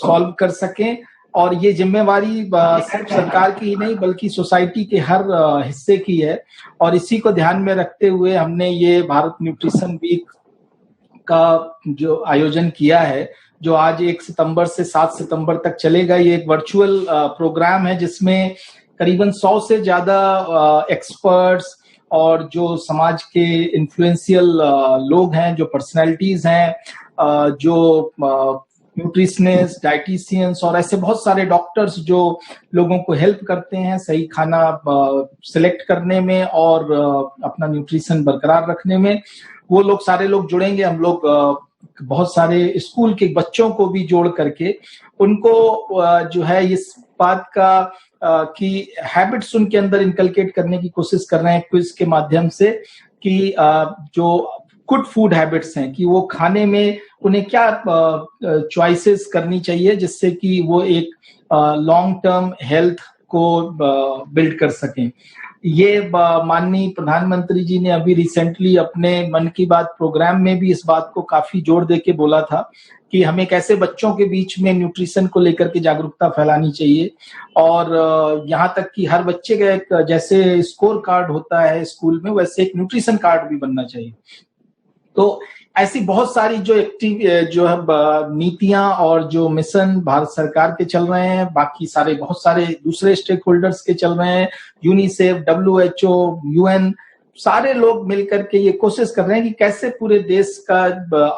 सॉल्व कर सकें. और ये जिम्मेवारी सिर्फ सरकार की ही नहीं बल्कि सोसाइटी के हर हिस्से की है. और इसी को ध्यान में रखते हुए हमने ये भारत न्यूट्रिशन वीक का जो आयोजन किया है, जो आज 1 सितंबर से 7 सितंबर तक चलेगा। ये एक वर्चुअल प्रोग्राम है जिसमें करीबन 100 से ज्यादा एक्सपर्ट्स और जो समाज के इन्फ्लुएंशियल लोग हैं, जो पर्सनैलिटीज हैं, जो न्यूट्रिशनिस्ट, डाइटिशियंस और ऐसे बहुत सारे डॉक्टर्स जो लोगों को हेल्प करते हैं सही खाना सिलेक्ट करने में और अपना न्यूट्रिशन बरकरार रखने में, वो लोग सारे लोग जुड़ेंगे। हम लोग बहुत सारे स्कूल के बच्चों को भी जोड़ करके उनको जो है इस बात का कि हैबिट्स उनके अंदर इनकलकेट करने की कोशिश कर रहे हैं क्विज के माध्यम से, कि जो गुड फूड हैबिट्स हैं कि वो खाने में उन्हें क्या चॉइसेस करनी चाहिए जिससे कि वो एक लॉन्ग टर्म हेल्थ को बिल्ड कर सकें। ये माननीय प्रधानमंत्री जी ने अभी रिसेंटली अपने मन की बात प्रोग्राम में भी इस बात को काफी जोर देके बोला था कि हमें कैसे बच्चों के बीच में न्यूट्रिशन को लेकर के जागरूकता फैलानी चाहिए, और यहाँ तक कि हर बच्चे का एक जैसे स्कोर कार्ड होता है स्कूल में, वैसे एक न्यूट्रिशन कार्ड भी बनना चाहिए। तो ऐसी बहुत सारी जो है नीतियां और जो मिशन भारत सरकार के चल रहे हैं, बाकी सारे बहुत सारे दूसरे स्टेक होल्डर्स के चल रहे हैं, यूनिसेफ, WHO, UN, सारे लोग मिलकर के ये कोशिश कर रहे हैं कि कैसे पूरे देश का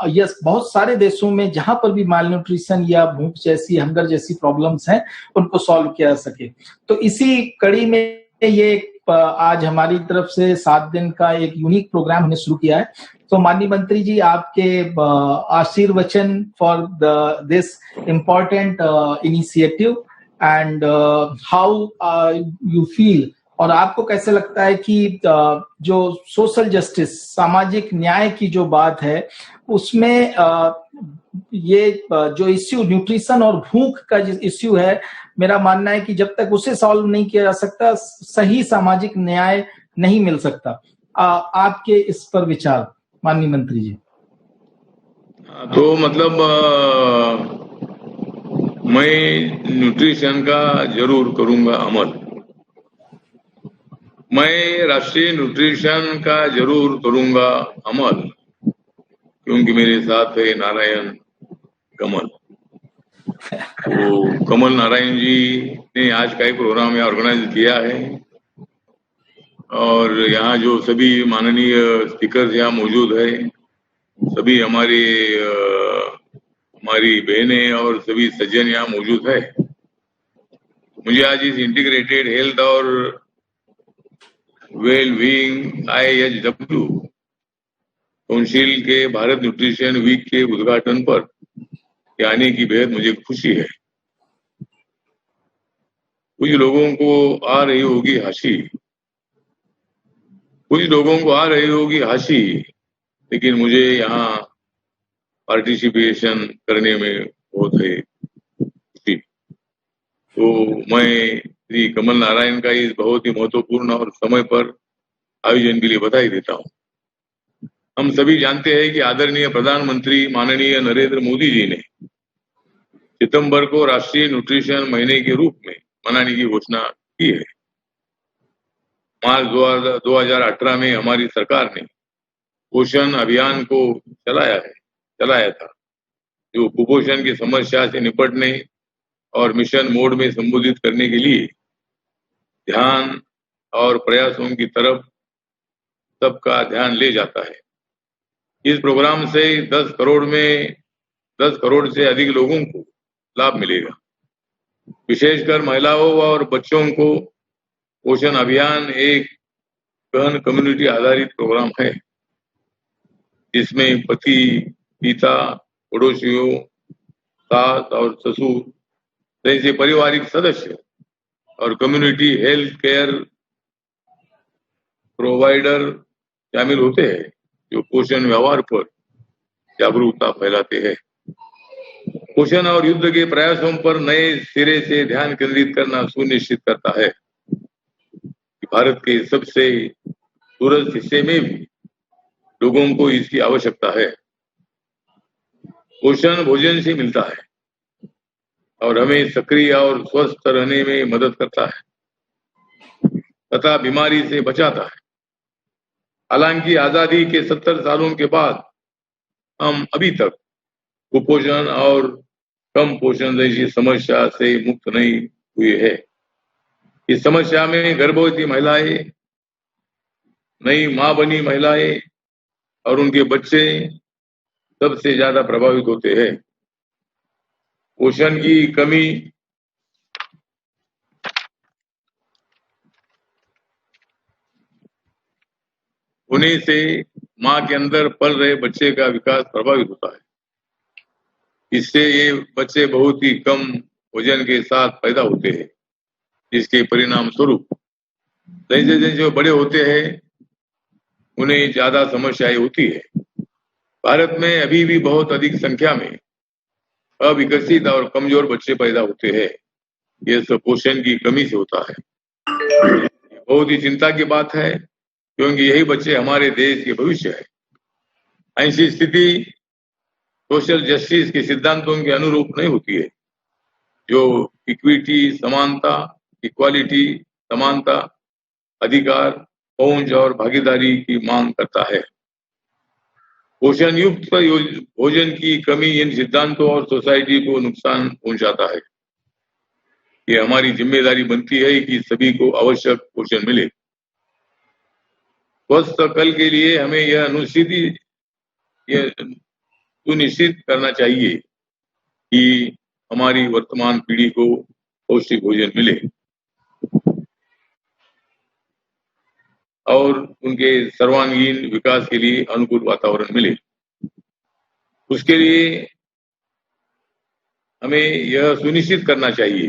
यस बहुत सारे देशों में जहां पर भी माल न्यूट्रिशन या भूख जैसी, हंगर जैसी प्रॉब्लम्स हैं, उनको सॉल्व किया जा सके। तो इसी कड़ी में ये आज हमारी तरफ से 7 दिन का एक यूनिक प्रोग्राम हमने शुरू किया है। तो माननीय मंत्री जी, आपके आशीर्वचन for this important initiative and how you feel, और आपको कैसे लगता है कि जो सोशल जस्टिस, सामाजिक न्याय की जो बात है, उसमें ये जो इश्यू न्यूट्रिशन और भूख का जो इश्यू है, मेरा मानना है कि जब तक उसे सॉल्व नहीं किया जा सकता, सही सामाजिक न्याय नहीं मिल सकता। आपके इस पर विचार माननीय मंत्री जी? तो मतलब मैं न्यूट्रिशन का जरूर करूंगा अमल। मैं राष्ट्रीय न्यूट्रिशन का जरूर करूंगा अमल, क्योंकि मेरे साथ है नारायण कमल। तो कमल नारायण जी ने आज का एक प्रोग्राम यहाँ ऑर्गेनाइज किया है, और यहाँ जो सभी माननीय स्पीकर यहाँ मौजूद है, सभी हमारी बहनें और सभी सज्जन यहाँ मौजूद है। मुझे आज इस इंटीग्रेटेड हेल्थ और वेल बीइंग IHW काउंसिल के भारत न्यूट्रिशन वीक के उद्घाटन पर आने की बेहद मुझे खुशी है। कुछ लोगों को आ रही होगी हंसी, लेकिन मुझे यहाँ पार्टिसिपेशन करने में बहुत है खुशी। तो मैं श्री कमल नारायण का इस बहुत ही महत्वपूर्ण और समय पर आयोजन के लिए बधाई देता हूँ। हम सभी जानते हैं कि आदरणीय प्रधानमंत्री माननीय नरेंद्र मोदी जी ने सितंबर को राष्ट्रीय न्यूट्रिशन महीने के रूप में मनाने की घोषणा की है। मार्च 2018 में हमारी सरकार ने पोषण अभियान को चलाया था, जो कुपोषण की समस्या से निपटने और मिशन मोड में संबोधित करने के लिए ध्यान और प्रयासों की तरफ सबका ध्यान ले जाता है। इस प्रोग्राम से 10 करोड़ से अधिक लोगों को लाभ मिलेगा। विशेषकर महिलाओं और बच्चों को पोषण अभियान एक गहन कम्युनिटी आधारित प्रोग्राम है, जिसमें पति, पिता, पड़ोसियों, सास और ससुर जैसे पारिवारिक सदस्य और कम्युनिटी हेल्थ केयर प्रोवाइडर शामिल होते हैं, जो पोषण व्यवहार पर जागरूकता फैलाते हैं। पोषण और युद्ध के प्रयासों पर नए सिरे से ध्यान केंद्रित करना सुनिश्चित करता है कि भारत के सबसे दूरस्थ हिस्से में भी लोगों को इसकी आवश्यकता है। पोषण भोजन से मिलता है और हमें सक्रिय और स्वस्थ रहने में मदद करता है तथा बीमारी से बचाता है। हालांकि आजादी के 70 सालों के बाद हम अभी तक कुपोषण और कम पोषण जैसी समस्या से मुक्त नहीं हुए है। इस समस्या में गर्भवती महिलाएं, नई मां बनी महिलाएं और उनके बच्चे सबसे ज्यादा प्रभावित होते हैं। पोषण की कमी होने से मां के अंदर पल रहे बच्चे का विकास प्रभावित होता है। इससे ये बच्चे बहुत ही कम वजन के साथ पैदा होते हैं, जिसके परिणाम स्वरूप जैसे जैसे बड़े होते हैं उन्हें ज्यादा समस्याएं होती है। भारत में अभी भी बहुत अधिक संख्या में अविकसित और कमजोर बच्चे पैदा होते हैं। यह सब पोषण की कमी से होता है। बहुत ही चिंता की बात है, क्योंकि यही बच्चे हमारे देश के भविष्य है। ऐसी स्थिति सोशल जस्टिस के सिद्धांतों के अनुरूप नहीं होती है, जो इक्विटी, समानता, इक्वालिटी, समानता, अधिकार, पहुंच और भागीदारी की मांग करता है। पोषण युक्त भोजन की कमी इन सिद्धांतों और सोसाइटी को नुकसान पहुंचाता है। ये हमारी जिम्मेदारी बनती है कि सभी को आवश्यक पोषण मिले। स्वस्थ कल के लिए हमें यह सुनिश्चित करना चाहिए कि हमारी वर्तमान पीढ़ी को पौष्टिक भोजन मिले और उनके सर्वांगीण विकास के लिए अनुकूल वातावरण मिले। उसके लिए हमें यह सुनिश्चित करना चाहिए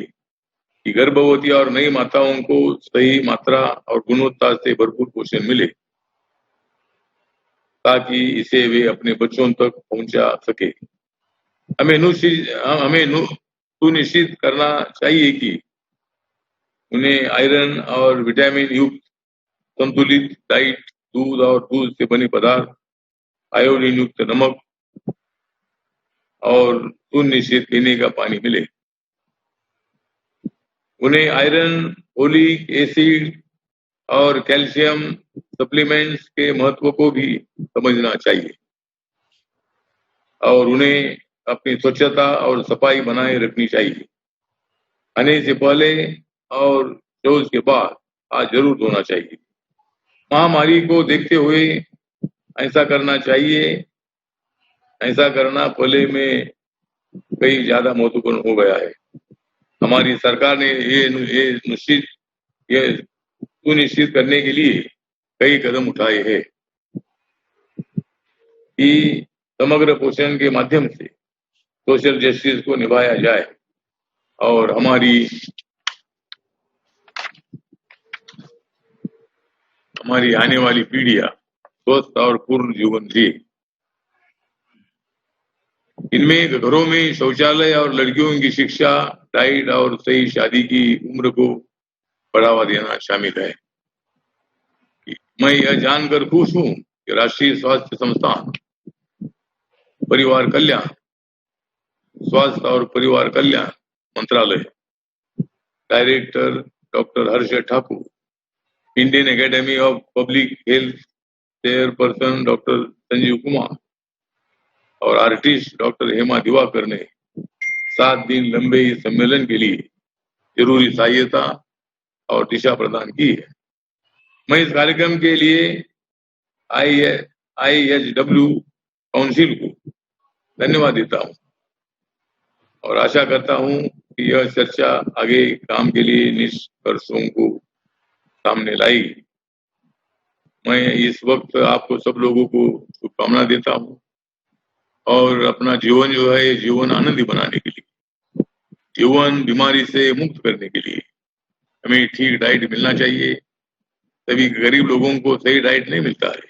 कि गर्भवती और नई माताओं को सही मात्रा और गुणवत्ता से भरपूर पोषण मिले, ताकि इसे वे अपने बच्चों तक पहुंचा सके। हमें सुनिश्चित करना चाहिए कि उन्हें आयरन और विटामिन युक्त संतुलित डाइट, दूध और दूध से बने पदार्थ, आयोडीन युक्त नमक और सुनिश्चित पीने का पानी मिले। उन्हें आयरन, फोलिक एसिड और कैल्शियम सप्लीमेंट्स के महत्व को भी समझना चाहिए और उन्हें अपनी स्वच्छता और सफाई बनाए रखनी चाहिए। खाने से पहले और शौच के बाद हाथ जरूर धोना चाहिए। महामारी को देखते हुए ऐसा करना चाहिए। ऐसा करना पहले में कई ज्यादा महत्वपूर्ण हो गया है। हमारी सरकार ने ये सुनिश्चित करने के लिए कई कदम उठाए हैं कि समग्र पोषण के माध्यम से सोशल जस्टिस को निभाया जाए और हमारी आने वाली पीढ़ियां स्वस्थ और पूर्ण जीवन जिए। इनमें घरों में शौचालय और लड़कियों की शिक्षा, डाइट और सही शादी की उम्र को बढ़ावा देना शामिल है। मैं यह जानकर खुश हूं कि राष्ट्रीय स्वास्थ्य संस्थान परिवार कल्याण, स्वास्थ्य और परिवार कल्याण मंत्रालय, director doctor Harsh Thakur, Indian academy of public health chairperson doctor Sanjeev Kumar और आर्टिस्ट डॉक्टर हेमा दिवाकर ने 7 दिन लंबे इस सम्मेलन के लिए जरूरी सहायता और दिशा प्रदान की है। मैं इस कार्यक्रम के लिए IHW काउंसिल को धन्यवाद देता हूं और आशा करता हूं कि यह चर्चा आगे काम के लिए निष्कर्षों को सामने लाई। मैं इस वक्त आपको सब लोगों को शुभकामना देता हूं और अपना जीवन जो है जीवन आनंदी बनाने के लिए, जीवन बीमारी से मुक्त करने के लिए हमें ठीक डाइट मिलना चाहिए। सभी गरीब लोगों को सही डाइट नहीं मिलता है।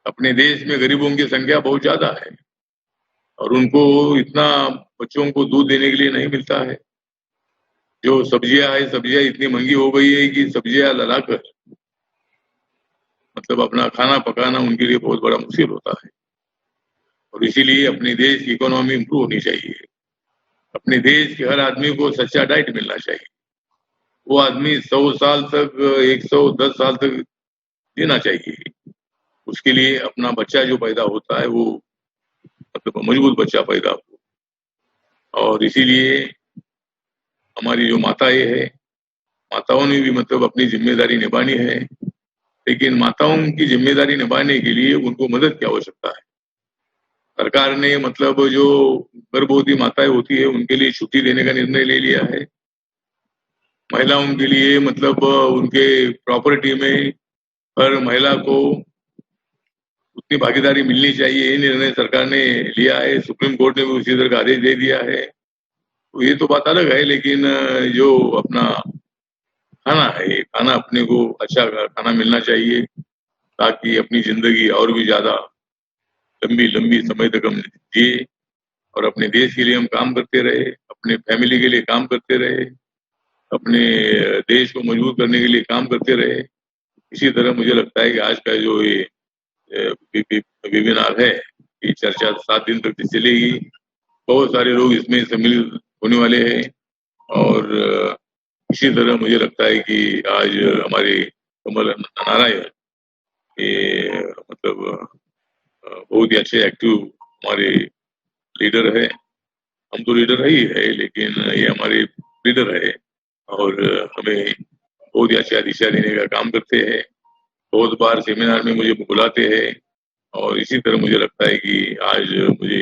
अपने देश में गरीबों की संख्या बहुत ज्यादा है और उनको इतना बच्चों को दूध देने के लिए नहीं मिलता है। जो सब्जियां है, सब्जियां इतनी महंगी हो गई है कि सब्जियां लाकर मतलब अपना खाना पकाना उनके लिए बहुत बड़ा मुश्किल होता है और इसीलिए अपने देश की इकोनॉमी इंप्रूव होनी चाहिए। अपने देश के हर आदमी को सच्चा डाइट मिलना चाहिए। वो आदमी 100 साल तक, 110 साल तक जीना चाहिए। उसके लिए अपना बच्चा जो पैदा होता है वो मतलब मजबूत बच्चा पैदा हो। और इसीलिए हमारी जो माताएं है, माताओं ने भी मतलब अपनी जिम्मेदारी निभानी है, लेकिन माताओं की जिम्मेदारी निभाने के लिए उनको मदद की आवश्यकता है। सरकार ने मतलब जो गर्भवती माताएं होती है उनके लिए छुट्टी देने का निर्णय ले लिया है। महिलाओं के लिए मतलब उनके प्रॉपर्टी में हर महिला को उतनी भागीदारी मिलनी चाहिए, ये निर्णय सरकार ने लिया है। सुप्रीम कोर्ट ने भी उसी तरह का आदेश दे दिया है। तो ये तो बात अलग है, लेकिन जो अपना खाना है, खाना अपने को अच्छा खाना मिलना चाहिए ताकि अपनी जिंदगी और भी ज्यादा लंबी समय तक हम जिए और अपने देश के लिए हम काम करते रहे, अपने फैमिली के लिए काम करते रहे, अपने देश को मजबूत करने के लिए काम करते रहे। इसी तरह मुझे लगता है कि आज का जो ये वेबिनार है, ये चर्चा 7 दिन तक चलेगी। बहुत सारे लोग इसमें सम्मिलित होने वाले हैं और इसी तरह मुझे लगता है कि आज हमारे कमल नारायण ये मतलब बहुत ही अच्छे एक्टिव हमारे लीडर है। हम तो लीडर ही है, लेकिन ये हमारे लीडर है और हमें बहुत ही अच्छा दिशा देने का काम करते हैं। बहुत बार सेमिनार में मुझे बुलाते हैं और इसी तरह मुझे लगता है कि आज मुझे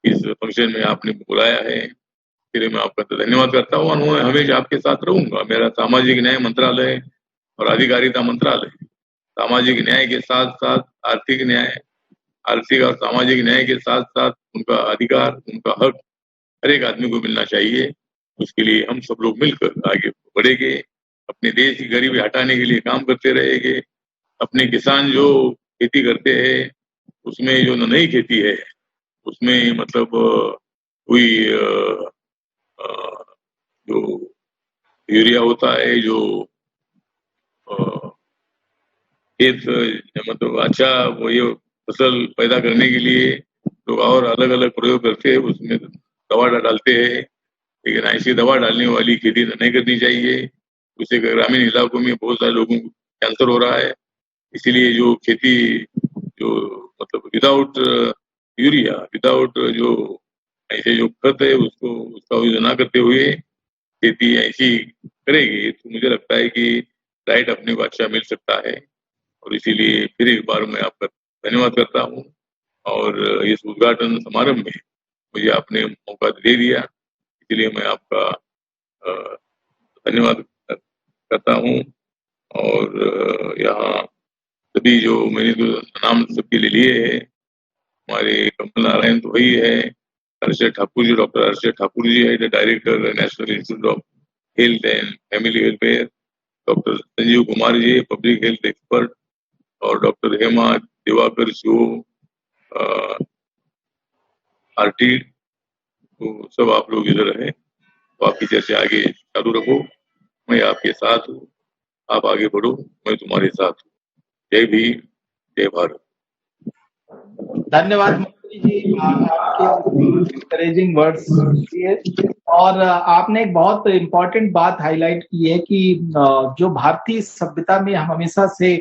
इस फंक्शन में आपने बुलाया है, इसके लिए मैं आपका धन्यवाद करता हूँ। और मैं हमेशा आपके साथ रहूंगा। मेरा सामाजिक न्याय मंत्रालय और अधिकारिता मंत्रालय सामाजिक न्याय के साथ साथ आर्थिक न्याय, आर्थिक और सामाजिक न्याय के साथ साथ उनका अधिकार, उनका हक हर एक आदमी को मिलना चाहिए। उसके लिए हम सब लोग मिलकर आगे बढ़ेंगे, अपने देश की गरीबी हटाने के लिए काम करते रहेंगे। अपने किसान जो खेती करते हैं उसमें जो नई खेती है उसमें मतलब कोई जो यूरिया होता है, जो खेत मतलब अच्छा वो ये फसल पैदा करने के लिए लोग और अलग अलग प्रयोग करते हैं, उसमें दवा डालते हैं, लेकिन ऐसी दवा डालने वाली खेती नहीं करनी चाहिए। उससे ग्रामीण इलाकों में बहुत सारे लोगों को कैंसर हो रहा है। इसीलिए जो खेती जो मतलब विदाउट यूरिया, विदाउट जो ऐसे जो खत है उसका यूज ना करते हुए खेती ऐसी करेगी तो मुझे लगता है कि डाइट अपने को अच्छा मिल सकता है। और इसीलिए फिर एक बार मैं आपका धन्यवाद करता हूँ और इस उद्घाटन समारंभ में मुझे आपने मौका दे दिया, इसलिए मैं आपका धन्यवाद करता हूँ। और यहाँ सभी जो मैंने तो नाम सबके लिए हैं, हमारे कमल नारायण तो वही है, हर्षद ठाकुर जी, डॉक्टर हर्षद ठाकुर जी है director National Institute of Health and Family Welfare, doctor Sanjeev Kumar ji public health expert, और डॉक्टर हेमा दिवाकर शिव आरटी, तो सब आप लोग इधर हैं। तो आपकी चर्चा आगे चालू रखो, मैं आपके साथ हूँ, आप आगे बढ़ो, मैं तुम्हारे साथ हूँ। जय भीम, जय भारत। धन्यवाद मंत्री जी, आपके इंकरेजिंग वर्ड्स दिए। और आपने एक बहुत इम्पोर्टेंट बात हाईलाइट की है कि जो भारतीय सभ्यता में हम हमेशा से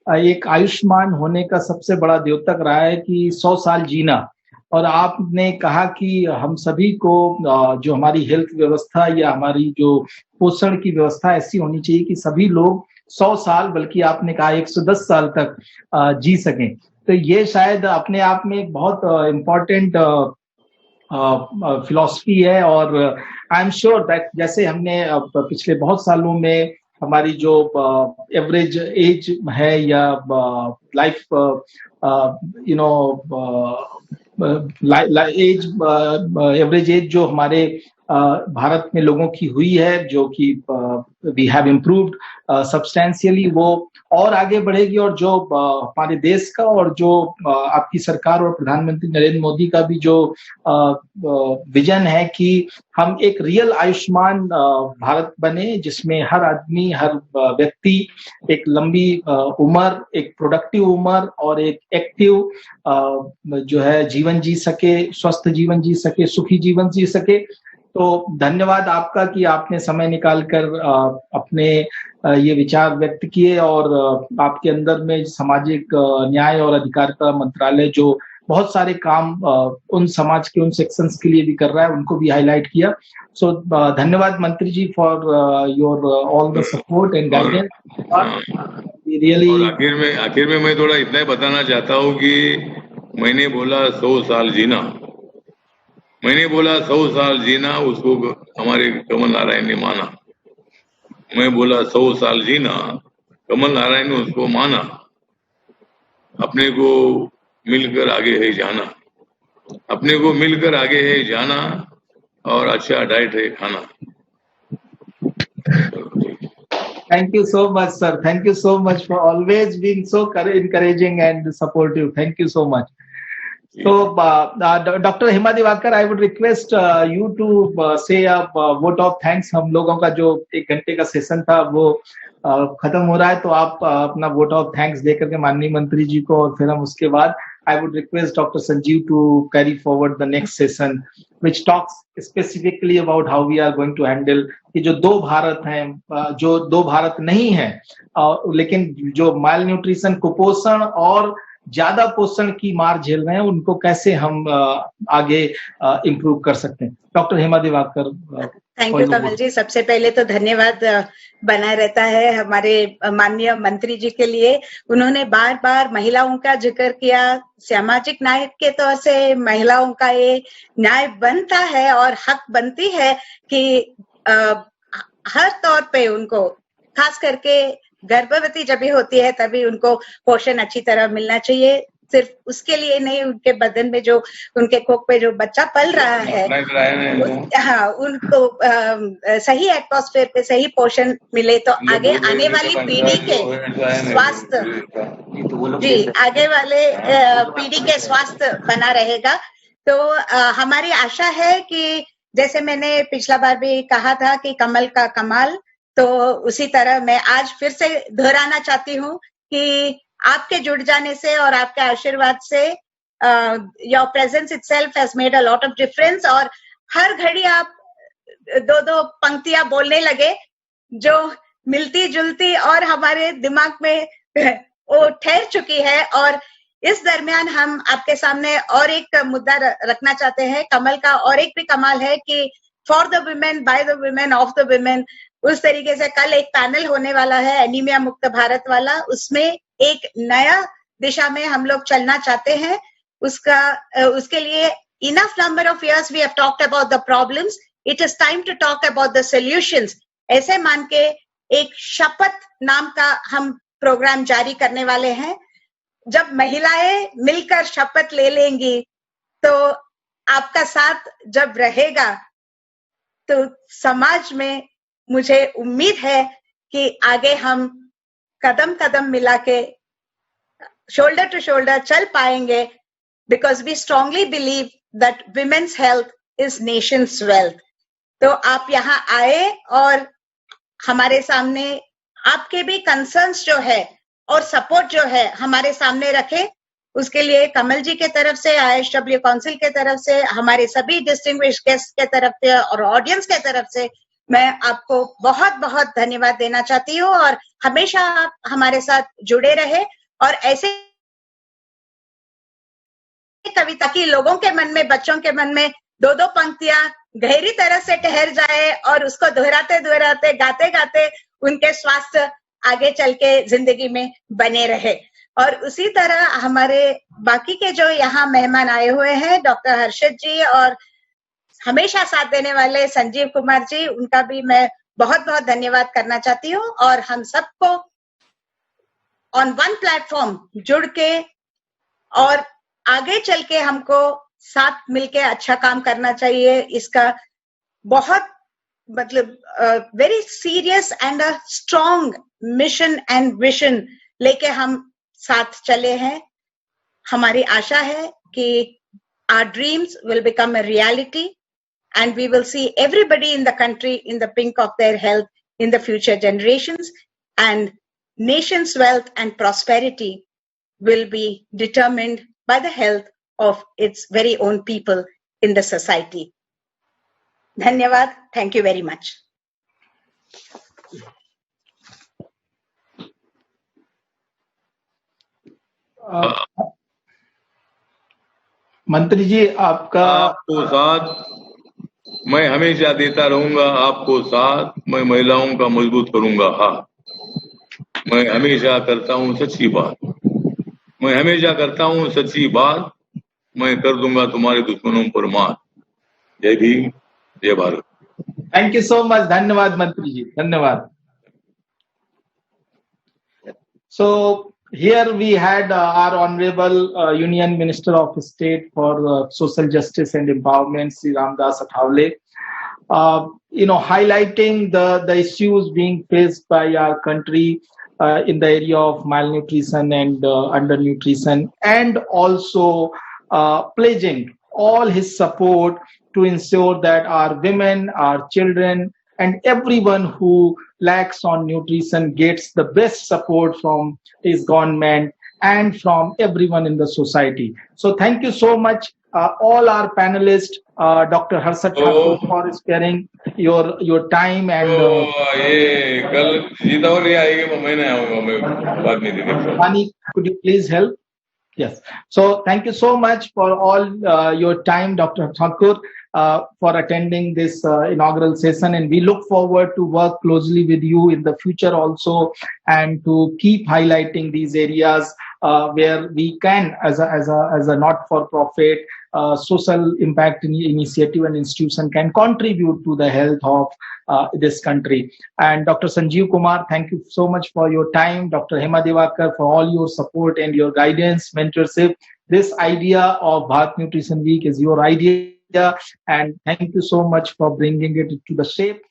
एक आयुष्मान होने का सबसे बड़ा द्योतक रहा है कि 100 साल जीना। और आपने कहा कि हम सभी को जो हमारी हेल्थ व्यवस्था या हमारी जो पोषण की व्यवस्था ऐसी होनी चाहिए कि सभी लोग 100 साल, बल्कि आपने कहा 110 साल तक जी सकें। तो ये शायद अपने आप में एक बहुत इम्पोर्टेंट फिलॉसफी है। और आई एम श्योर दैट जैसे हमने पिछले बहुत सालों में हमारी जो एवरेज एज है या लाइफ एवरेज एज जो हमारे भारत में लोगों की हुई है, जो कि वी हैव इम्प्रूव्ड सब्सटेंशियली, वो और आगे बढ़ेगी। और जो हमारे देश का और जो आपकी सरकार और प्रधानमंत्री नरेंद्र मोदी का भी जो विजन है कि हम एक रियल आयुष्मान भारत बने, जिसमें हर आदमी, हर व्यक्ति एक लंबी उम्र, एक प्रोडक्टिव उम्र और एक एक्टिव जो है जीवन जी सके, स्वस्थ जीवन जी सके, सुखी जीवन जी सके। तो धन्यवाद आपका कि आपने समय निकालकर अपने ये विचार व्यक्त किए और आपके अंदर में सामाजिक न्याय और अधिकारिता मंत्रालय जो बहुत सारे काम उन समाज के उन सेक्शंस के लिए भी कर रहा है, उनको भी हाईलाइट किया. सो धन्यवाद मंत्री ji for your all the support and guidance. और आखिर में मैं थोड़ा इतना ही बताना चाहता हूँ कि मैंने बोला 100 साल जीना, मैंने बोला 100 साल जीना, उसको हमारे कमल नारायण ने माना. मैं बोला 100 साल जीना, कमल नारायण ने उसको माना. अपने को मिलकर आगे है जाना, अपने को मिलकर आगे है जाना, और अच्छा डाइट है खाना. Thank you so much, sir. Thank you so much for always being so encouraging and supportive. Thank you so much. So, Dr. Hema Divakar, I would request you to say a vote of thanks. हम लोगों का जो 1 घंटे का session था वो खत्म हो रहा है, तो आप अपना vote of thanks दे करके माननीय मंत्री जी को, और फिर हम उसके बाद I would request Dr. Sanjeev to carry forward the next session, which talks specifically about how we are going to handle कि जो 2 भारत हैं, जो 2 भारत नहीं है, लेकिन जो माल न्यूट्रिशन, कुपोषण और ज्यादा पोषण की मार झेल रहे हैं, उनको कैसे हम आगे इम्प्रूव कर सकते हैं. Doctor Hema Diwakar. Thank you Kamal ji. सबसे पहले तो धन्यवाद बना रहता है हमारे माननीय मंत्री जी के लिए. उन्होंने बार बार महिलाओं का जिक्र किया. सामाजिक न्याय के तौर से महिलाओं का ये न्याय बनता है और हक बनती है कि हर तौर पे उनको, खास करके गर्भवती जब भी होती है तभी उनको पोषण अच्छी तरह मिलना चाहिए. सिर्फ उसके लिए नहीं, उनके बदन में जो, उनके कोख पे जो बच्चा पल रहा है, हाँ, उनको सही एटमॉस्फेयर पे सही पोषण मिले तो आगे आने वाली पीढ़ी के स्वास्थ्य, जी, आगे वाले पीढ़ी के स्वास्थ्य बना रहेगा. तो हमारी आशा है कि जैसे मैंने पिछला बार भी कहा था कि कमल का कमाल, तो उसी तरह मैं आज फिर से दोहराना चाहती हूँ कि आपके जुड़ जाने से और आपके आशीर्वाद से your presence itself has made a lot of difference. और हर घड़ी आप 2-2 पंक्तियां बोलने लगे जो मिलती जुलती और हमारे दिमाग में वो ठहर चुकी है. और इस दरमियान हम आपके सामने और एक मुद्दा रखना चाहते हैं. कमल का और एक भी कमाल है कि for the women, by the women, of the women. उस तरीके से कल एक पैनल होने वाला है एनीमिया मुक्त भारत वाला. उसमें एक नया दिशा में हम लोग चलना चाहते हैं. उसके लिए enough number of years we have talked about the problems. It is time to talk about the solutions. ऐसे मान के एक शपथ नाम का हम प्रोग्राम जारी करने वाले हैं. जब महिलाएं मिलकर शपथ ले लेंगी तो आपका साथ जब रहेगा तो समाज में मुझे उम्मीद है कि आगे हम कदम कदम मिला के शोल्डर टू शोल्डर चल पाएंगे. Because we strongly believe that women's health is nation's wealth. तो आप यहाँ आए और हमारे सामने आपके भी कंसर्न्स जो है और सपोर्ट जो है हमारे सामने रखे. उसके लिए कमल जी के तरफ से, ISW काउंसिल के तरफ से, हमारे सभी डिस्टिंग्विश्ड गेस्ट के तरफ से और ऑडियंस के तरफ से मैं आपको बहुत बहुत धन्यवाद देना चाहती हूँ. और हमेशा आप हमारे साथ जुड़े रहे और ऐसे कविता की लोगों के मन में, बच्चों के मन में 2-2 पंक्तियां गहरी तरह से ठहर जाए और उसको दोहराते दोहराते, गाते गाते उनके स्वास्थ्य आगे चल के जिंदगी में बने रहे. और उसी तरह हमारे बाकी के जो यहाँ मेहमान आए हुए हैं, डॉक्टर हर्षद जी और हमेशा साथ देने वाले संजीव कुमार जी, उनका भी मैं बहुत बहुत धन्यवाद करना चाहती हूँ. और हम सबको ऑन वन प्लेटफॉर्म जुड़ के और आगे चल के हमको साथ मिलके अच्छा काम करना चाहिए. इसका बहुत मतलब very serious and a strong mission and vision लेके हम साथ चले हैं. हमारी आशा है कि our dreams will become a reality and we will see everybody in the country in the pink of their health in the future generations, and nation's wealth and prosperity will be determined by the health of its very own people in the society. Dhanyavad. Thank you very much. मंत्री जी आपका आपको साथ मैं हमेशा देता रहूंगा, आपको साथ मैं महिलाओं का मजबूत करूंगा। हाँ, मैं हमेशा करता हूँ सच्ची बात, मैं हमेशा करता हूँ सच्ची बात, मैं कर दूंगा तुम्हारे दुश्मनों पर मात। जय भीम, जय Bharat. Thank you so much, धन्यवाद मंत्री जी, धन्यवाद। So here we had our honorable Union Minister of State for Social Justice and Empowerment, Sri Ramdas Athavale, highlighting the issues being faced by our country in the area of malnutrition and undernutrition, and also pledging all his support to ensure that our women, our children, and everyone who lacks on nutrition gets the best support from his government and from everyone in the society. So thank you so much, all our panelists, Dr. Harsat Thakur, for sparing your time. And ये कल जीता हो नहीं आएगी, वो मैं नहीं आऊंगा, मैं बात नहीं देंगे। Pani, could you please help? Yes. So thank you so much for all your time, Dr. Thakur, for attending this inaugural session, and we look forward to work closely with you in the future also, and to keep highlighting these areas where we can, as a not-for-profit social impact initiative and institution, can contribute to the health of this country. And Dr. Sanjeev Kumar, thank you so much for your time. Dr. Hema Devakar, for all your support and your guidance, mentorship. This idea of Bharat Nutrition Week is your idea, and thank you so much for bringing it to the shape.